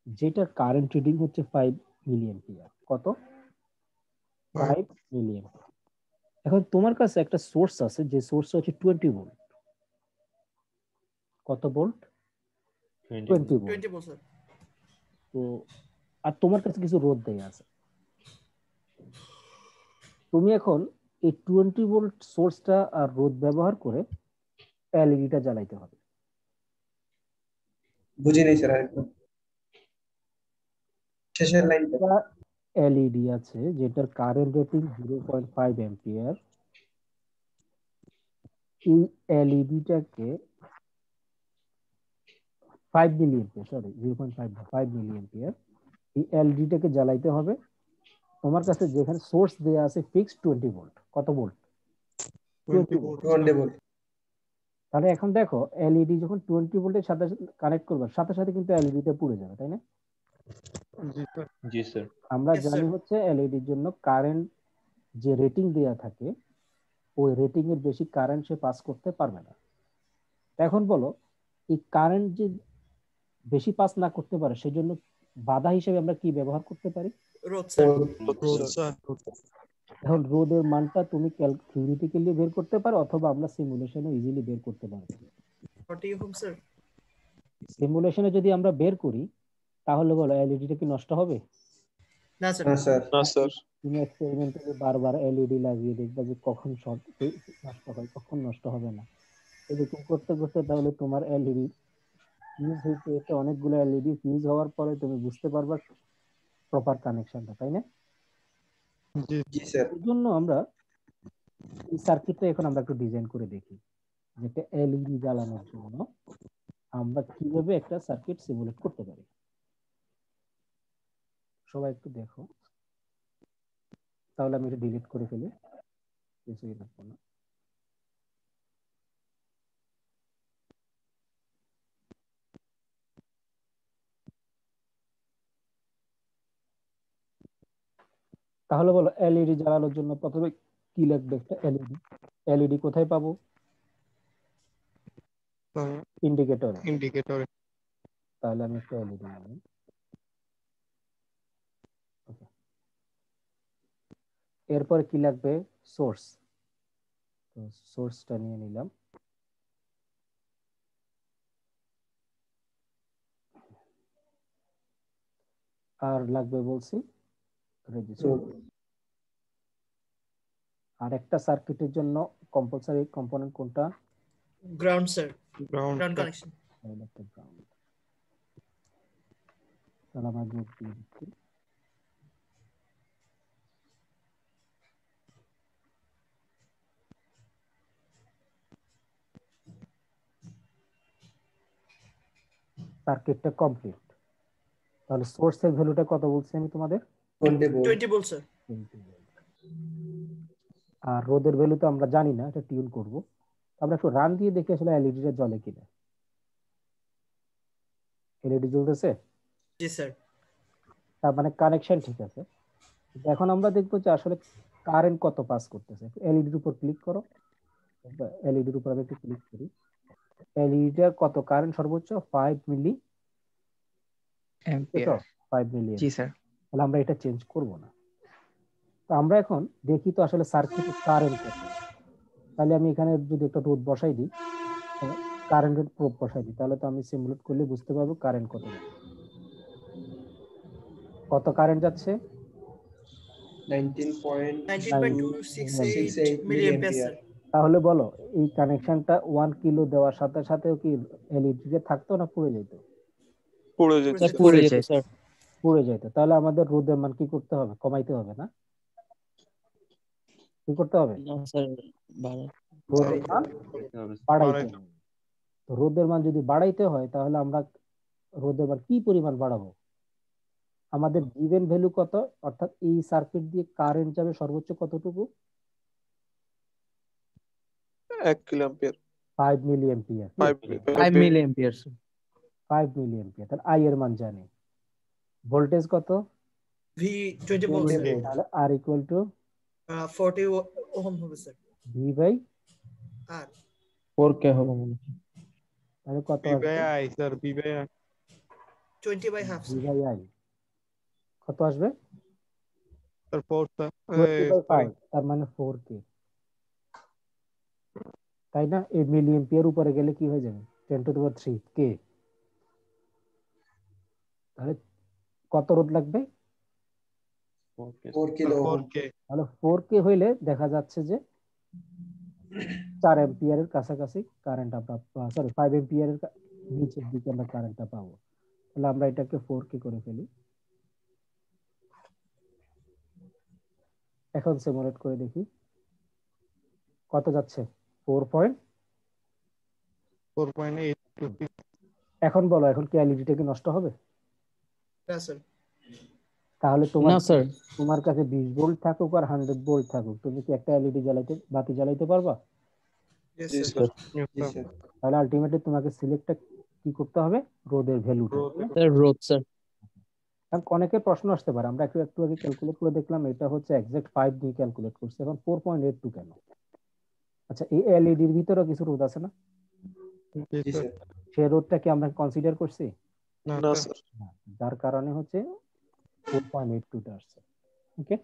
S1: যেটার কারেন্ট রিডিং হচ্ছে 5 মিলি অ্যাম্পিয়ার। কত? 5 মিলি অ্যাম্পিয়ার। এখন তোমার কাছে একটা সোর্স আছে, যে সোর্স হচ্ছে 20 ভোল্ট। কত ভোল্ট? 20 ভোল্ট।
S2: 20 volt sir.
S1: তো আর তোমার কাছে কিছু রোধ দেয়া আছে। তুমি এখন এই 20 ভোল্ট সোর্সটা আর রোধ ব্যবহার করে এলইডিটা জ্বালাইতে হবে।
S10: বুঝি নাই স্যার, আরেকবার শেষের লাইনটা।
S1: এলইডি আছে যেটার কারেন্ট রেটিং 0.5 অ্যাম্পিয়ার। এই এলইডিটাকে 5 মিলি অ্যাম্পিয়ার, সরি 0.5 না 5 মিলি অ্যাম্পিয়ার, এই এলইডিটাকে জ্বালাইতে হবে। তোমার কাছে যেখানে সোর্স দেয়া আছে ফিক্সড 20 ভোল্ট, কত ভোল্ট? 20 ভোল্ট।
S10: 20 ভোল্ট।
S1: তাহলে এখন দেখো এলইডি যখন 20 ভোল্টের সাথে কানেক্ট করবে সাথে সাথে কিন্তু এলইডিটা পুড়ে যাবে, তাই না?
S9: জি স্যার।
S1: আমরা
S2: Yes,
S1: জানি
S2: sir.
S1: হচ্ছে এলইডির জন্য কারেন্ট যে রেটিং দেয়া থাকে ওই রেটিং এর বেশি কারেন্ট সে পাস করতে পারবে না। এখন বলো এই কারেন্ট যে বেশি পাস না করতে পারে সেজন্য বাধা হিসেবে আমরা কি ব্যবহার করতে পারি?
S2: রোধ স্যার।
S7: রোদ স্যার।
S1: এখন রোধের মানটা তুমি থিওরিটিক্যালি বের করতে পারো অথবা আমরা সিমুলেশনে ইজিলি বের করতে পারি।
S2: 40 ওহম স্যার।
S1: সিমুলেশনে যদি আমরা বের করি তাহলে বলো এলইডিটা কি নষ্ট হবে?
S2: না স্যার।
S10: না স্যার।
S6: না স্যার।
S1: তুমি এক্সপেরিমেন্টে বারবার এলইডি লাগিয়ে দেখবা যে কখন শর্ট নষ্ট হয় কখন নষ্ট হবে না। এরকম করতে করতে তাহলে তোমার এলইডি ফিউজ হইতে হইতে অনেকগুলো এলইডি ফিউজ হওয়ার পরে তুমি বুঝতে পারবা প্রপার কানেকশনটা, তাই না?
S10: জি স্যার।
S1: এই জন্য আমরা এই সার্কিটটা এখন আমরা একটু ডিজাইন করে দেখি যেটা এলইডি জ্বালানোর জন্য আমরা কিভাবে একটা সার্কিট সিমুলেট করতে পারি। সবাই একটু দেখো, তাহলে আমি এটা ডিলিট করে ফেলি, কিছুই লাগবে না। তাহলে বলো এলইডি জ্বালানোর জন্য প্রথমে কি লাগবে? একটা এলইডি। এলইডি কোথায় পাবো? ইন্ডিকেটর।
S7: ইন্ডিকেটরে।
S1: তাহলে আমি একটা এলইডি নিলাম। এরপরে কি লাগবে? সোর্স। তো সোর্সটা নিয়ে নিলাম। আর লাগবে বলছি রেজিস্টর। আর একটা সার্কিটের জন্য কম্পালসারি কম্পোনেন্ট কোনটা?
S2: Ground sir.
S7: Ground
S2: ground connection.
S1: Ground. তাহলে আমরা যোগ দিয়ে দিচ্ছি। সার্কিটটা কমপ্লিট। তাহলে সোর্সের ভ্যালুটা কত বলছি আমি তোমাদের?
S2: 20 ভোল্ট স্যার।
S1: 20 ভোল্ট। আর রোদের ভ্যালু তো আমরা জানি না, এটা টিউন করব। আমরা একটু রান দিয়ে দেখি আসলে এলইডিটা জ্বলে কিনা। এলইডি জ্বলতেছে?
S2: জি স্যার।
S1: তার মানে কানেকশন ঠিক আছে। এখন আমরা দেখবো যে আসলে কারেন্ট কত পাস করতেছে। এলইডির উপর ক্লিক করো। এলইডির উপর আমি একটু ক্লিক করি। এলইডিটার কত কারেন্ট সর্বোচ্চ? 5 মিলি
S3: অ্যাম্পিয়ার।
S1: 5 মিলি।
S3: জি স্যার।
S1: তাহলে আমরা এটা চেঞ্জ করব না। তো আমরা এখন দেখি তো আসলে সার্কিটের কারেন্ট কত। তাহলে আমি এখানে যদি একটা রোধ বসাই দিই, কারেন্টের প্রোব বসাই দিই, তাহলে তো আমি সিমুলেট করলে বুঝতে পারবো কারেন্ট কত যাচ্ছে। কত কারেন্ট যাচ্ছে?
S2: 19.268 মিলি অ্যাম্পিয়ার স্যার।
S1: তাহলে বলো এই কানেকশনটা 1 কিলো দেওয়ার সাথে সাথেও কি এলইডি থাকতো না পুড়ে যেত?
S6: পড়ে যেতে
S3: পুড়ে যেত স্যার।
S1: পুড়ে যেত। তাহলে আমাদের রোদের মান কি করতে হবে? কমাইতে হবে না? কি করতে হবে?
S8: না স্যার,
S1: রোদের মান বাড়াইতে হবে। তো রোদের মান যদি বাড়াইতে হয় তাহলে আমরা রোদের মান কি পরিমাণ বাড়াবো? আমাদের গিভেন ভ্যালু কত, অর্থাৎ এই সার্কিট দিয়ে কারেন্ট যাবে সর্বোচ্চ কতটুকু?
S6: 1 kilo ampere.
S1: 5 milli ampere.
S8: 5 milli ampere.
S1: 5 milli ampere. তাহলে আই এর মান জানি। ভোল্টেজ কত?
S2: V 20 volt sir.
S1: তাহলে আর ইকুয়াল টু
S2: 40 ওহম হবে sir.
S1: V by
S2: R
S8: 4K হবে মনে হয়।
S1: তাহলে কত
S7: বি
S1: আসবে?
S7: By I sir, V by I.
S2: 20 by half
S1: V
S2: sir.
S1: By I কত আসবে?
S7: Sir 4 sir.
S1: 20/5, তার মানে 4K, তাই না? এই মিলি অ্যাম্পিয়ার উপরে গেলে কি হয়ে যাবে? 10⁻³ কে। তাহলে কত রোধ লাগবে?
S10: 4 কিলো ওহম।
S7: 4K
S1: তাহলে 4K হইলে দেখা যাচ্ছে যে 4 অ্যাম্পিয়ারের কাছাকাছি কারেন্ট আমরা, সরি 5 অ্যাম্পিয়ারের নিচের দিকে আমরা কারেন্টটা পাবো। তাহলে আমরা এটাকে 4K করে ফেলি। এখন সিমুলেট করে দেখি কত যাচ্ছে।
S7: 4.8
S1: এখন বলো, এখন কি এলইডিটা কি নষ্ট হবে?
S2: না স্যার।
S1: তাহলে তোমার
S8: না স্যার,
S1: তোমার কাছে 20 ভোল্ট থাকুক আর 100 ভোল্ট থাকুক, তুমি কি একটা এলইডি বাতি জ্বালাইতে পারবা?
S2: Yes,
S10: জি
S2: sir.
S10: স্যার জি স্যার
S1: তাহলে আলটিমেটলি তোমাকে সিলেক্টটা কি করতে হবে? রোদের ভ্যালুটা।
S8: স্যার রোদ স্যার।
S1: অনেকের প্রশ্ন আসতে পারে, আমরা একটু আগে ক্যালকুলেট করে দেখলাম এটা হচ্ছে এক্সাক্ট 5 দিয়ে ক্যালকুলেট করছে, এখন 4.82 কেন? আচ্ছা, এই এলইডির ভিতরে কিছু রোদ আছে না?
S10: জি স্যার
S1: সেই রোদটা কি আমরা কনসিডার করছি?
S7: না
S6: না
S7: স্যার
S6: স্যার।
S1: না, যার কারণে হচ্ছে 4.82 টা আসছে। ওকে,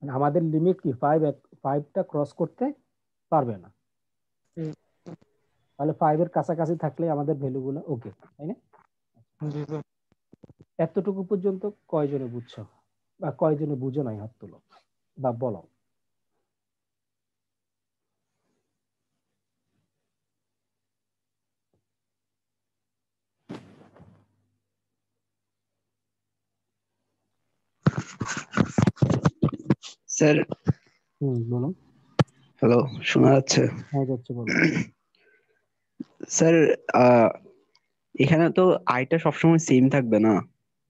S1: আমাদের লিমিট কি 5টা ক্রস করতে পারবে না। তাহলে 5 এর কাছাকাছি থাকলে আমাদের ভ্যালুগুলো ওকে, তাই না?
S7: জি স্যার।
S1: এতটুকু পর্যন্ত কয়জনে বুঝছো বা কয়জনে বুঝো নাই? হাত তুলো বা বলো।
S11: স্যার
S1: বলো।
S11: হ্যালো, শোনা যাচ্ছে?
S1: হ্যাঁ যাচ্ছে, বলো।
S11: স্যার এখানে তো আইটা সবসময় সেম থাকবে না?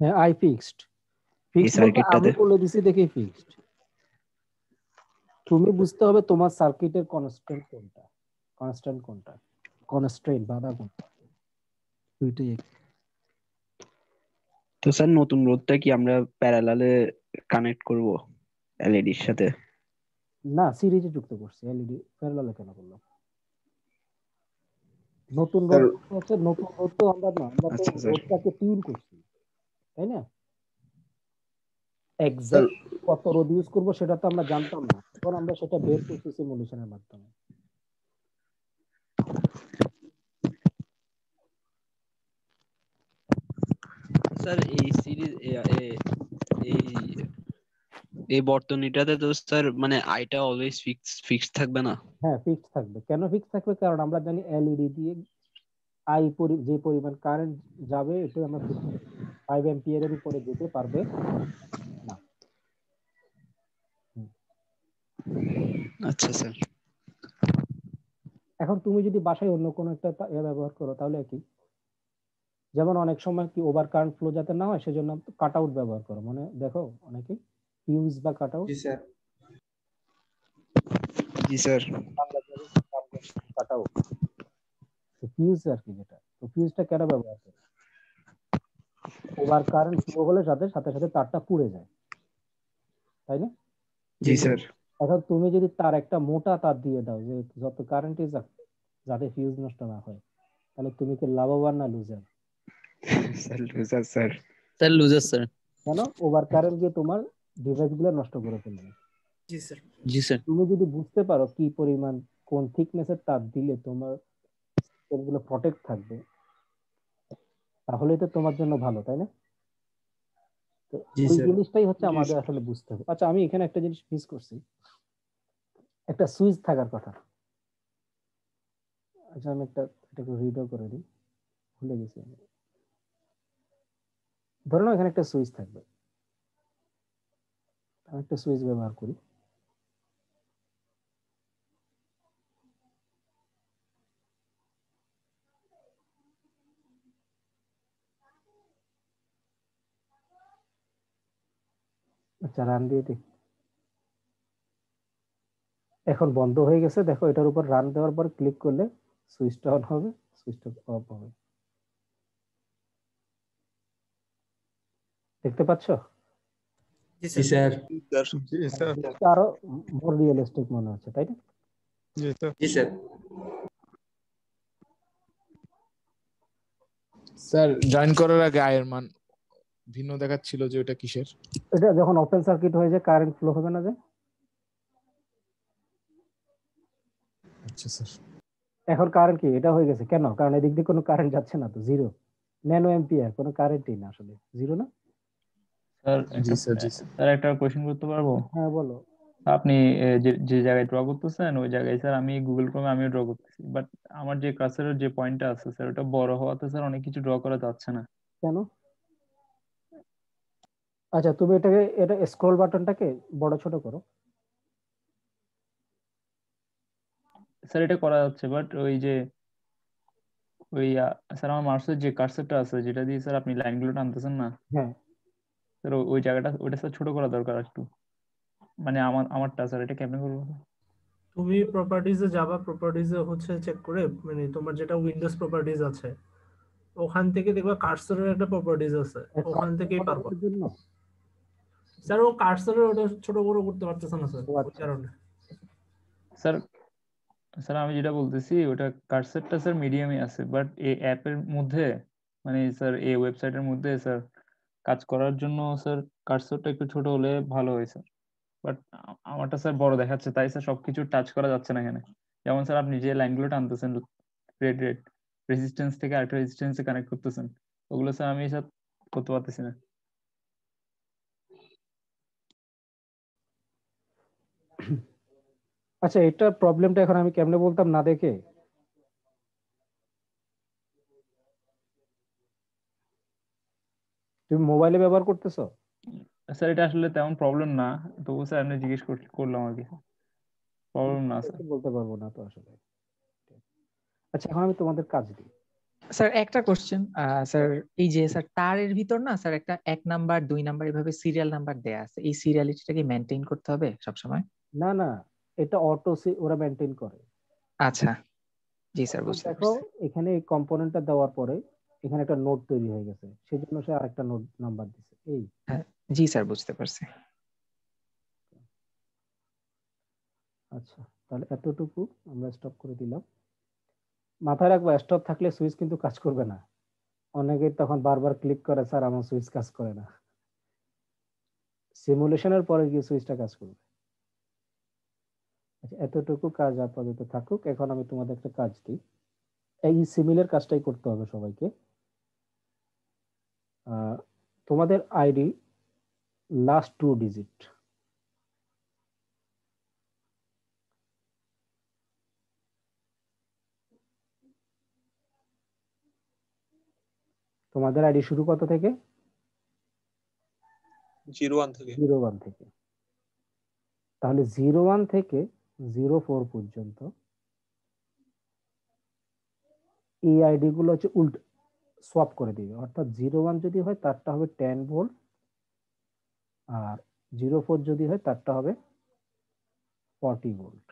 S1: হ্যাঁ, আই ফিক্সড।
S11: এই
S1: ফিক্সড বলতে আমি
S11: সার্কিটটাতে
S1: বলে দিছি দেখে ফিক্সড। তুমি বুঝতে হবে তোমার সার্কিটের কনস্ট্যান্ট কোনটা, কনস্ট্রেন্ট বাধা কোনটা, দুইটাই এক।
S11: তো স্যার নতুন রোধটা কি আমরা প্যারালালে কানেক্ট করব এলইডির সাথে?
S1: না, সিরিজে যুক্ত করছি। এলইডি প্যারালালে কেন করলাম? নতুন
S10: স্যার
S1: রোড হচ্ছে, নতুন রোড তো আমরা না, আমরা তো
S11: আচ্ছা স্যার।
S1: রোডটাকে টিউন করছি, তাই না?
S10: স্যার
S1: এক্সাক্ট কত রোড ইউজ করবো সেটা তো আমরা জানতাম না, এখন আমরা সেটা বের করছি সিমুলেশনের মাধ্যমে।
S11: স্যার এই সিরিজ এই এই বর্তনীটাতে তো স্যার মানে আইটা অলওয়েজ ফিক্স থাকবে না?
S1: হ্যাঁ, ফিক্স থাকবে। কেন ফিক্স থাকবে? কারণ আমরা জানি এলইডি দিয়ে যে পরিমাণ কারেন্ট যাবে এটা আমরা 5 অ্যাম্পিয়ারের উপরে যেতে পারবে না।
S11: আচ্ছা স্যার।
S1: এখন তুমি যদি বাসায় অন্য কোনো একটা ব্যবহার করো তাহলে কি, যেমন অনেক সময় কি ওভার কারেন্ট ফ্লো যাতে না হয় সেজন্য কাট আউট ব্যবহার করো, মানে দেখো অনেকে ফিউজ বা কাট আউট।
S10: জি স্যার
S11: জি স্যার।
S1: কাট আউট ফিউজ আর কি, যেটা তো ফিউজটা কেন ব্যবহার করে? ওভার কারেন্ট ফ্লো হলে সাথে সাথে তারটা পুড়ে যায়, তাই না?
S11: জি স্যার।
S1: এখন তুমি যদি তার একটা মোটা তার দিয়ে দাও যে যত কারেন্টই যাক যাতে ফিউজ নষ্ট না হয়, তাহলে তুমি কি লাভবান না loser?
S11: Sir loser sir.
S8: Sir loser sir.
S1: কেন? ওভার কারেন্ট গিয়ে তোমার ডিভাইস গুলো নষ্ট করে ফেলবে।
S2: জি স্যার।
S8: জি স্যার।
S1: তুমি যদি বুঝতে পারো কি পরিমাণ কোন থিকনেসের তার দিলে তোমার সেলগুলো প্রটেক্ট থাকবে, তাহলেই তো তোমার জন্য ভালো, তাই না? তো
S10: জি
S1: ওই
S10: স্যার
S1: জিনিসটাই হচ্ছে আমাদের আসলে বুঝতে হবে। আচ্ছা, আমি এখানে একটা জিনিস মিস করছি, একটা সুইচ থাকার কথা। আচ্ছা, আমি এটাকে রিডও করে দিই, ভুলে গেছি আমি। ধরো না এখানে একটা সুইচ থাকবে, আমি একটা সুইচ ব্যবহার করি। আচ্ছা, রান দিয়ে দিই। এখন বন্ধ হয়ে গেছে, দেখো এটার উপর রান দেওয়ার পর ক্লিক করলে সুইচটা অন হবে, সুইচটা অফ হবে। দেখতে পাচ্ছ?
S2: জি
S10: জি
S2: স্যার।
S10: স্যার
S7: জি স্যার।
S1: জিনিসটা আরো মোর রিয়েলিস্টিক মনে হচ্ছে, তাই না?
S7: জি স্যার।
S10: জি স্যার
S12: স্যার জয়েন করার আগে আয়ের মান ভিন্ন দেখাচ্ছিল যে ওটা কিসের?
S1: এটা যখন ওপেন সার্কিট হয়ে যায় কারেন্ট ফ্লো হবে না যে।
S12: আচ্ছা স্যার।
S1: এখন কারেন্ট কি এটা হয়ে গেছে কেন? কারণ এদিক দিয়ে কোনো কারেন্ট যাচ্ছে না, তো জিরো ন্যানো অ্যাম্পিয়ার, কোনো কারেন্টই না, আসলে জিরো না।
S9: স্যার
S12: জি
S9: একটা
S12: স্যার জি স্যার
S9: স্যার একটা কোশ্চেন করতে পারবো?
S1: হ্যাঁ বলো।
S9: আপনি যে যে জায়গায় ড্র করতেছেন ওই জায়গায় স্যার আমি গুগল ক্রোমে আমিও ড্র করতেছি, বাট আমার যে কার্সরের যে পয়েন্টটা আছে স্যার ওটা বড় হওয়াতে স্যার অনেক কিছু ড্র করা যাচ্ছে না।
S1: কেন? আচ্ছা তুমি এটা স্ক্রল বাটনটাকে বড় ছোট করো।
S9: স্যার এটা করা যাচ্ছে, বাট ওই যে ওই স্যার আমার মাউসের যে কার্সরটা আছে যেটা দিয়ে স্যার আপনি লাইনগুলো টানতেছেন না
S1: হ্যাঁ
S9: স্যার, ওই জায়গাটা ওটা স্যার ছোট করা দরকার একটু, মানে আমারটা স্যার এটা কেমনে করবো?
S5: তুমি প্রপার্টিজে যাবা, প্রপার্টিজে হচ্ছে চেক করে, মানে তোমার যেটা উইন্ডোজ প্রপার্টিজ আছে ওখান থেকে দেখবা কার্সরের একটা প্রপার্টিজ আছে, ওখান থেকেই পারবা।
S1: জন্য
S5: স্যার ও কার্সরের ওটা ছোট বড় করতে পারতেছে না স্যার, ওই কারণে।
S9: স্যার স্যার আমি যেটা বলতেছি ওটা কার্সরটা স্যার মিডিয়ামে আছে, বাট এই অ্যাপের মধ্যে মানে স্যার এই ওয়েবসাইটের মধ্যে স্যার কাজ করার জন্য স্যার কার্সরটা একটু ছোট হলে ভালো হয় স্যার, বাট আমারটা স্যার বড় দেখাচ্ছে, তাই স্যার সবকিছু টাচ করা যাচ্ছে না এখানে। যেমন স্যার আপনি যে লাইনগুলো টানতেছেন রেড রেড রেজিস্ট্যান্স থেকে আরেকটা রেজিস্ট্যান্সে কানেক্ট করতেছেন, ওগুলো স্যার আমি স্যার করতে পারতেছি না।
S1: আচ্ছা এটা প্রবলেমটা এখন আমি কেমনে বলতাম না দেখে? তুমি মোবাইলে ব্যবহার করতেছো?
S9: স্যার এটা আসলে তেমন প্রবলেম না, তবু স্যার আপনি জিজ্ঞেস করলাম আর কি, প্রবলেম না স্যার।
S1: বলতে পারবো না তো আসলে। আচ্ছা এখন আমি তোমাদের কাজ দিই।
S3: স্যার একটা কোশ্চেন, স্যার এই যে স্যার তারের ভিতর না স্যার একটা 1 নাম্বার 2 নাম্বার এভাবে সিরিয়াল নাম্বার দেয়া আছে, এই সিরিয়ালিটিটা কি মেইনটেইন করতে হবে সব সময়?
S1: না না, এটা অটো ওরা মেইনটেইন করে।
S3: আচ্ছা জি স্যার বুঝতে
S1: দেখো
S3: পারছি।
S1: এখানে এই কম্পোনেন্টটা দেওয়ার পরে এখানে একটা নোড তৈরি হয়ে গেছে, সেজন্য সে আরেকটা নোড নাম্বার দিছে। এই
S3: হ্যাঁ জি স্যার বুঝতে পারছি।
S1: আচ্ছা তাহলে এতটুকু আমরা স্টপ করে দিলাম। মাথায় রাখবো স্টপ থাকলে সুইচ কিন্তু কাজ করবে না। অনেকে তখন বারবার ক্লিক করে স্যার আমার সুইচ কাজ করে না, সিমুলেশনের পরে গিয়ে সুইচটা কাজ করবে। আচ্ছা এতটুকু কাজ আপাতত থাকুক, এখন আমি তোমাদের একটা কাজ দিই। এই সিমিলার কাজটাই করতে হবে সবাইকে। তোমাদের আইডি লাস্ট 2 ডিজিট তোমাদের আইডি শুরু কত থেকে?
S6: 01 থেকে।
S1: 01 থেকে। তাহলে 01 থেকে 04 পর্যন্ত এই আইডি গুলো হচ্ছে উল্টো সোয়াপ করে দিবে। অর্থাৎ 01 যদি হয় তারটা হবে 10 ভোল্ট, আর 04 যদি হয় তারটা হবে 40 ভোল্ট।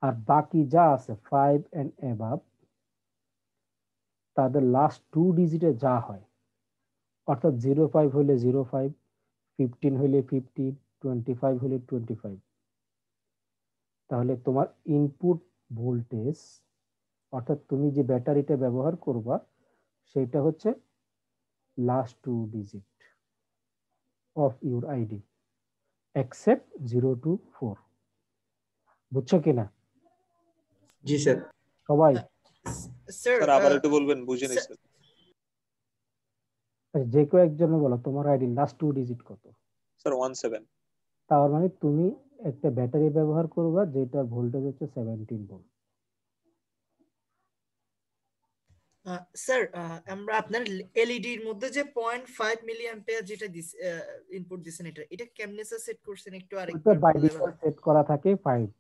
S1: আর বাকি যা আছে 5 এন্ড অ্যাবাভ তাদের লাস্ট 2 ডিজিটে যা হয়, অর্থাৎ 05 হলে 05, 15 হলে 15, 25 হলে 25, তাহলে তোমার ইনপুট ভোল্টেজ অর্থাৎ তুমি যে ব্যাটারিটা ব্যবহার করবা সেটা হচ্ছে last 2 digit of your ID except 0 to 4। বুঝছো কিনা
S10: জি স্যার।
S1: সবাই?
S2: স্যার
S6: আবার একটু বলবেন, বুঝিনি স্যার।
S1: যে কেউ একজন বলো তোমার আইডি লাস্ট 2 ডিজিট কত?
S6: স্যার 17।
S1: তার মানে তুমি একটা ব্যাটারি ব্যবহার করবা যেটার ভোল্টেজ হচ্ছে 17 ভোল্ট।
S2: স্যার আমরা আপনার এলইডি এর মধ্যে যে 0.5 মিলি অ্যাম্পিয়ার যেটা ইনপুট দিছেন এটা কেমনে স্যার সেট করছেন একটু
S1: এটা
S2: আরেকবার
S1: বাই
S2: বললে
S1: ডিফল্ট সেট করা থাকে 5।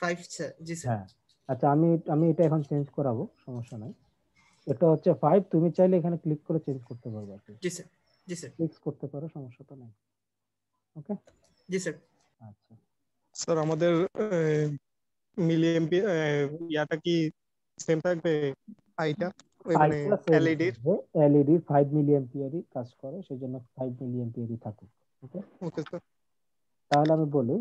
S2: 5 স্যার। জি স্যার।
S1: হ্যাঁ আচ্ছা আমি এটা এখন চেঞ্জ করাবো, সমস্যা নাই। এটা হচ্ছে 5, তুমি চাইলে এখানে ক্লিক করে চেঞ্জ করতে পারবে।
S2: জি স্যার। জি স্যার।
S1: ক্লিক করতে পারো, সমস্যা তো নাই। ওকে
S2: জি স্যার।
S1: আচ্ছা
S7: স্যার আমাদের মিলি এমপি ইয়াটা কি সেম থাকবে? আইটা ওই মানে এলইডি
S1: এলইডি 5 মিলি অ্যাম্পিয়ারই কাজ করে, সেজন্য 5 মিলি অ্যাম্পিয়ারই থাকে। ওকে
S7: ওকে স্যার।
S1: তাহলে আমি বলি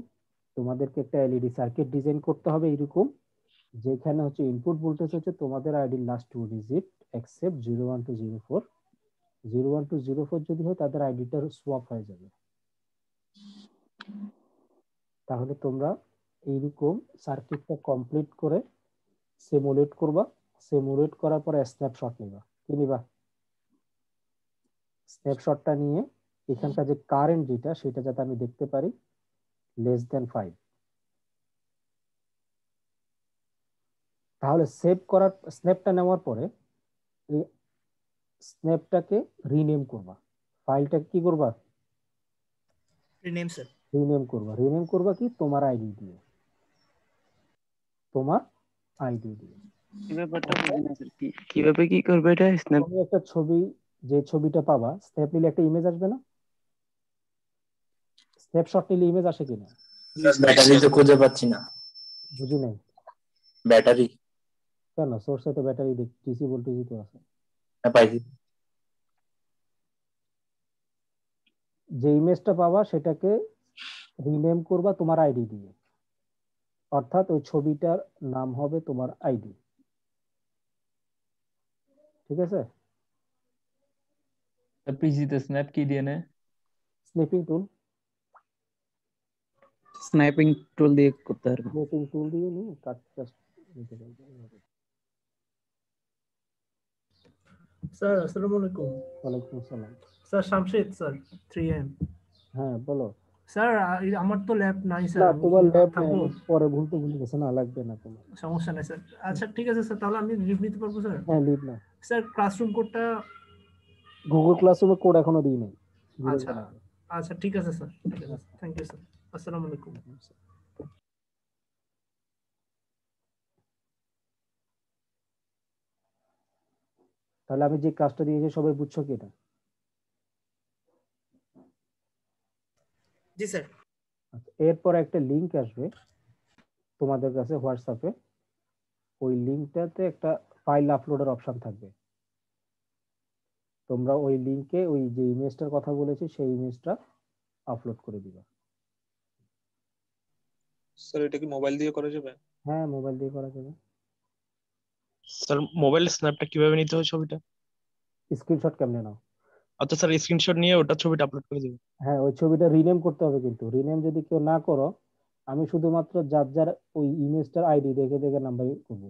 S1: তোমাদেরকে একটা এলইডি সার্কিট ডিজাইন করতে হবে এরকম, যেখানে হচ্ছে ইনপুট ভোল্টেজ হচ্ছে তোমাদের আইডির last 2 digit except 01 to 04। 01 to 04 যদি হয় তাদের আইডিটা সোয়াপ হয়ে যাবে। তাহলে তোমরা এইরকম সার্কিটটা কমপ্লিট করে সিমুলেট করবা। সিমুলেট করার পরে স্ন্যাপশট নিবা। কি নিবা? স্ন্যাপশটটা নিয়ে এখানকার যে কারেন্ট যেটা সেটা যাতে আমি দেখতে পারি <5, তাহলে সেভ করার স্ন্যাপটা নেওয়ার পরে এই স্ন্যাপটাকে রিনেম করবা, ফাইলটা কি করবা,
S2: রিনেম স্যার।
S1: রিনেম করবা কি তোমার আইডি দিয়ে, তোমার আইডি দিয়ে।
S11: এই ব্যাপারটা বুঝি না স্যার, কিভাবে কি করবে এটা? স্ন্যাপ
S1: তুমি একটা ছবি, যে ছবিটা পাবা স্ন্যাপ নিলে একটা ইমেজ আসবে না, স্ন্যাপশট নিলে ইমেজ আসে কিনা?
S13: ব্যাটারি তো খুঁজে পাচ্ছি না।
S1: বুঝি নাই।
S13: ব্যাটারি
S1: কেন? সোর্সে তো ব্যাটারি ডিসি ভোল্টেজই তো আছে।
S13: পাইছি।
S1: যে ইমেজটা পাবা সেটাকে রিনেম করবা তোমার আইডি দিয়ে, অর্থাৎ ওই ছবিটার নাম হবে তোমার আইডি। ঠিক আছে?
S9: পিসিতে স্ন্যাপ কি দিয়ে নেয়?
S1: স্ন্যাপিং টুল।
S8: স্নাইপিং টুল দিয়ে করতে পারবো।
S1: স্ন্যাপিং টুল দিয়ে নিয়ে কাট জাস্ট নিতে পারবে।
S5: স্যার আসসালামু আলাইকুম।
S1: ওয়ালাইকুম আসসালাম।
S5: Sir Shamshed sir 3M।
S1: হ্যাঁ বলো।
S5: স্যার আমার তো ল্যাব নাই স্যার,
S1: না
S5: আমি
S1: তোমার
S5: কি
S1: ল্যাব
S5: থাকবো?
S1: পরে ভুলে গেছে, না লাগবে না তোমার।
S5: সমস্যা নাই স্যার। আচ্ছা ঠিক আছে স্যার, তাহলে আমি লিভ নিতে পারবো স্যার?
S1: হ্যাঁ লিভ না।
S5: স্যার ক্লাসরুম কোডটা
S1: গুগল ক্লাসরুমে কোড এখনো দিই নাই।
S5: আচ্ছা আচ্ছা ঠিক আছে স্যার, ঠিক আছে, থ্যাংক ইউ স্যার, আসসালামু আলাইকুম।
S1: তাহলে আমি যে কাজটা দিয়েছি সবাই বুঝছো কি এটা?
S2: জি স্যার।
S1: এরপর একটা লিংক আসবে তোমাদের কাছে হোয়াটসঅ্যাপে, ওই লিংকটাতে একটা ফাইল আপলোডের অপশন থাকবে। তোমরা ওই লিংকে ওই যে ইমেজটার কথা বলেছি সেই ইমেজটা আপলোড করে দিবা।
S6: স্যার এটা কি মোবাইল দিয়ে করা যাবে?
S1: হ্যাঁ মোবাইল দিয়ে করা যাবে।
S14: স্যার মোবাইল স্ন্যাপটা কিভাবে নিতে হয় ছবিটা?
S1: স্ক্রিনশট কেমনে নাও?
S14: আচ্ছা স্যার, স্ক্রিনশট নিয়ে ওটা ছবিটা আপলোড করে দেবো।
S1: হ্যাঁ ওই ছবিটা রিনেম করতে হবে, কিন্তু রিনেম যদি কেউ না করো আমি শুধুমাত্র যার যার ওই ইমেজটার আইডি দেখে দেখে নাম্বার করবো।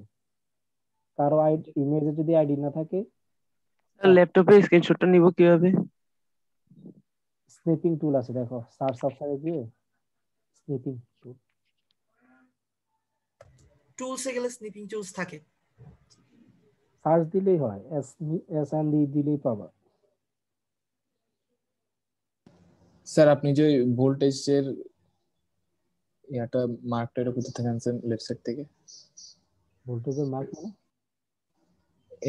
S1: কারো আইডি ইমেজে যদি আইডি না থাকে,
S11: ল্যাপটপে স্ক্রিনশটটা নিব কিভাবে?
S1: স্নিপিং টুল আছে, দেখো সার্চ অপশনে গিয়ে স্নিপিং টুল,
S2: টুলসে গেলে স্নিপিং টুলস থাকে।
S1: সার্চ দিলেই হয়, এস এন ডি দিলেই পাবা।
S12: স্যার আপনি যে ভোল্টেজের ইয়াটা মার্কটা এটা কোথা থেকে আনছেন? লেফট সাইড থেকে?
S1: ভোল্টেজের মার্ক মানে?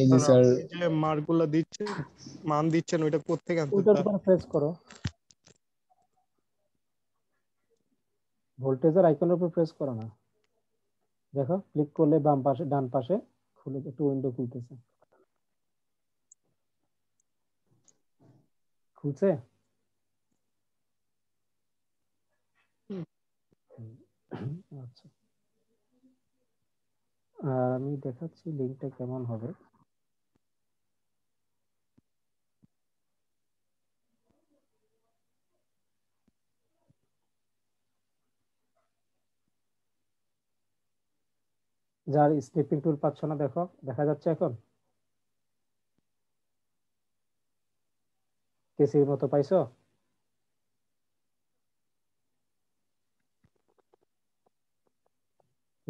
S12: এই যে স্যার
S7: যে মার্কগুলো দিচ্ছেন, মান দিচ্ছেন, ওইটা কোথা থেকে আনছেন?
S1: ওইটার উপর প্রেস করো, ভোল্টেজের আইকনের উপর প্রেস করো না, দেখো ক্লিক করলে বাম পাশে ডান পাশে খুলে একটু উইন্ডো খুলতেছে, খুলছে? আচ্ছা আমি দেখাচ্ছি লিংকটা কেমন হবে। যার স্নিপিং টুল পাচ্ছ না দেখো, দেখা যাচ্ছে এখন কেসির মতো পাইছো?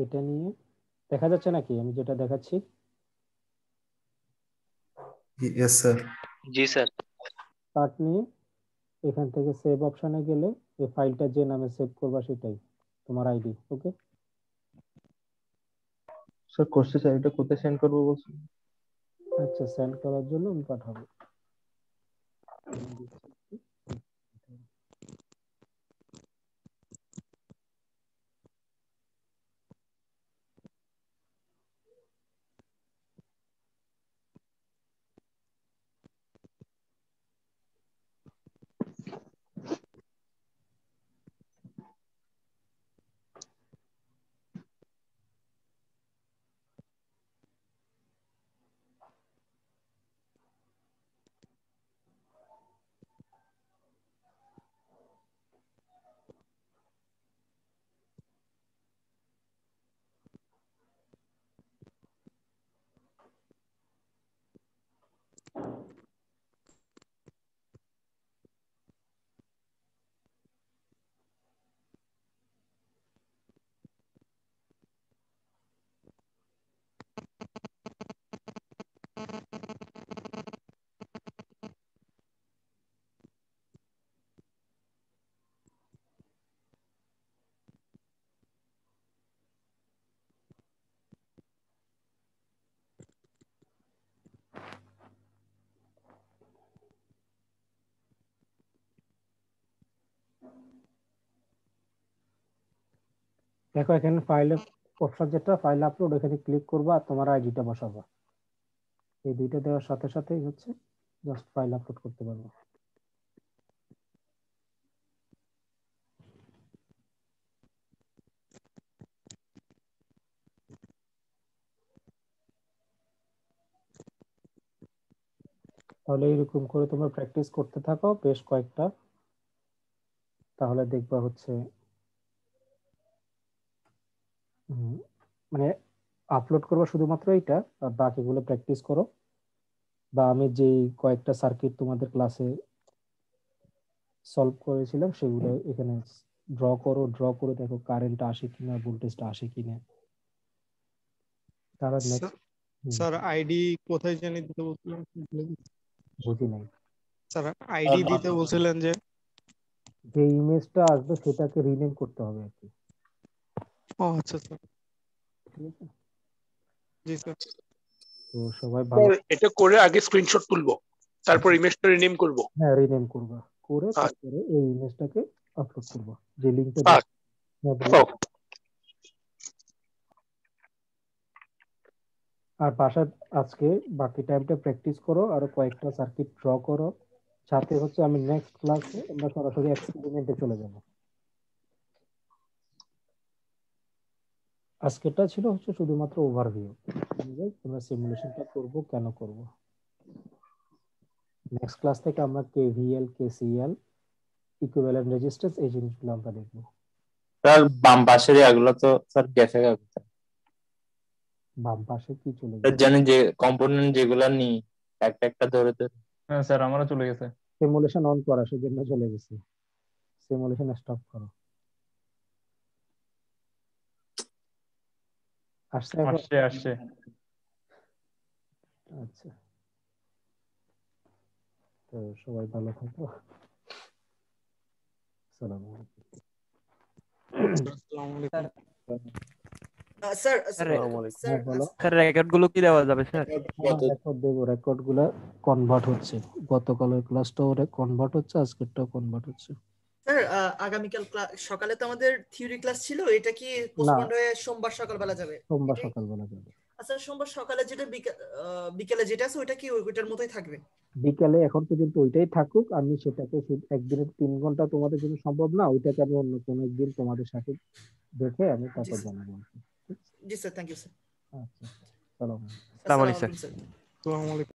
S1: এটা নিয়ে দেখা যাচ্ছে নাকি আমি যেটা দেখাচ্ছি?
S10: Yes sir.
S11: জি স্যার।
S1: কাট নিয়ে এখান থেকে সেভ অপশনে গেলে এই ফাইলটা যে নামে সেভ করবা সেটাই তোমার আইডি। ওকে
S4: স্যার কোর্সে স্যার এটা কোথায় সেন্ড করবো বলছেন?
S1: আচ্ছা সেন্ড করার জন্য আমি পাঠাবো। দেখো এখানে ফাইলে অপশন যেটা ফাইল আপলোড, এখানে ক্লিক করবা আর তোমার আইডিটা বসাবা। এই দুইটা দেওয়ার সাথে সাথেই হচ্ছে জাস্ট ফাইল আপলোড করতে পারবো। তাহলে এরকম করে তোমরা প্র্যাকটিস করতে থাকো বেশ কয়েকটা, তাহলে দেখবা হচ্ছে মানে আপলোড করবা শুধুমাত্র এইটা, আর বাকিগুলো প্র্যাকটিস করো। বা আমি যেই কয়েকটা সার্কিট তোমাদের ক্লাসে সলভ করেছিলাম সেগুলো এখানে ড্র করো, ড্র করে দেখো কারেন্টটা আসে কিনা, ভোল্টেজটা আসে কিনা। তাহলে নেক্সট
S7: স্যার আইডি কোথায় জানি দিতে বলছিলেন?
S1: বুঝি নাই।
S7: স্যার আইডি দিতে বলছিলেন যে
S1: ইমেজটা আসবে সেটাকে রিনেম করতে হবে আর কি।
S7: ও আচ্ছা স্যার,
S1: ঠিক আছে।
S7: জি স্যার।
S1: তো সবাই ভালো।
S15: এটা করে আগে স্ক্রিনশট তুলবো, তারপর ইমেজটা রিনেম করব।
S1: হ্যাঁ রিনেম করবা, করে তারপরে এই ইমেজটাকে আপলোড করবা যে লিংকটা আর বাসায় আজকে বাকি টাইমটা প্র্যাকটিস করো, আরো কয়েকটা সার্কিট ড্র করো, সাথে হচ্ছে আমি নেক্সট ক্লাসে আমরা সরাসরি এক্সপেরিমেন্টে চলে যাব। আজকেটা ছিল হচ্ছে শুধুমাত্র ওভারভিউ, আমরা সিমুলেশনটা করব কেন করব। নেক্সট ক্লাস থেকে আমরা কেভিএল, কেসিএল, ইকুইভ্যালেন্ট রেজিস্ট্যান্স এই জিনিসগুলো আমরা দেখব।
S13: স্যার বাম পাশের এগুলো তো স্যার গেছে গেছে।
S1: বাম পাশে কি চলে
S13: স্যার
S1: গেছে?
S13: জানেন যে কম্পোনেন্ট যেগুলো নি একটা একটা ধরে ধরে।
S9: হ্যাঁ স্যার আমারও চলে গেছে।
S1: সিমুলেশন অন করা সেজন্য চলে গেছে। সিমুলেশন স্টপ করো। আসছে এখন?
S9: আসছে।
S1: আচ্ছা, তো সবাই ভালো থাকো। আসসালামু আলাইকুম।
S2: স্যার
S16: স্যার রেকর্ড গুলো কি দেওয়া যাবে স্যার?
S1: রেকর্ড দেবো, রেকর্ড গুলা কনভার্ট হচ্ছে, গতকালের ক্লাসটাও কনভার্ট হচ্ছে, আজকেরটাও কনভার্ট হচ্ছে।
S2: স্যার আগামীকাল সকালে তো আমাদের থিওরি ক্লাস ছিল, এটা কি পোস্টপন্ড হয়ে সোমবার সকালবেলা যাবে?
S1: সোমবার সকালবেলা যাবে।
S2: আচ্ছা সোমবার সকালে যেটা বিকেলে যেটা আছে ওইটা কি ওইটার মতোই থাকবে?
S1: বিকালে এখন পর্যন্ত ওইটাই থাকুক, আমি সেটাকে একদিনের 3 ঘন্টা তোমাদের জন্য সম্ভব না, ওইটাকে আমি অন্য কোনো একদিন তোমাদের সাথে দেখে আমি তারপর জানাবো।
S2: জি স্যার, থ্যাংক ইউ স্যার।
S1: আচ্ছা, আসসালামু
S16: আলাইকুম স্যার।
S7: আসসালামু আলাইকুম।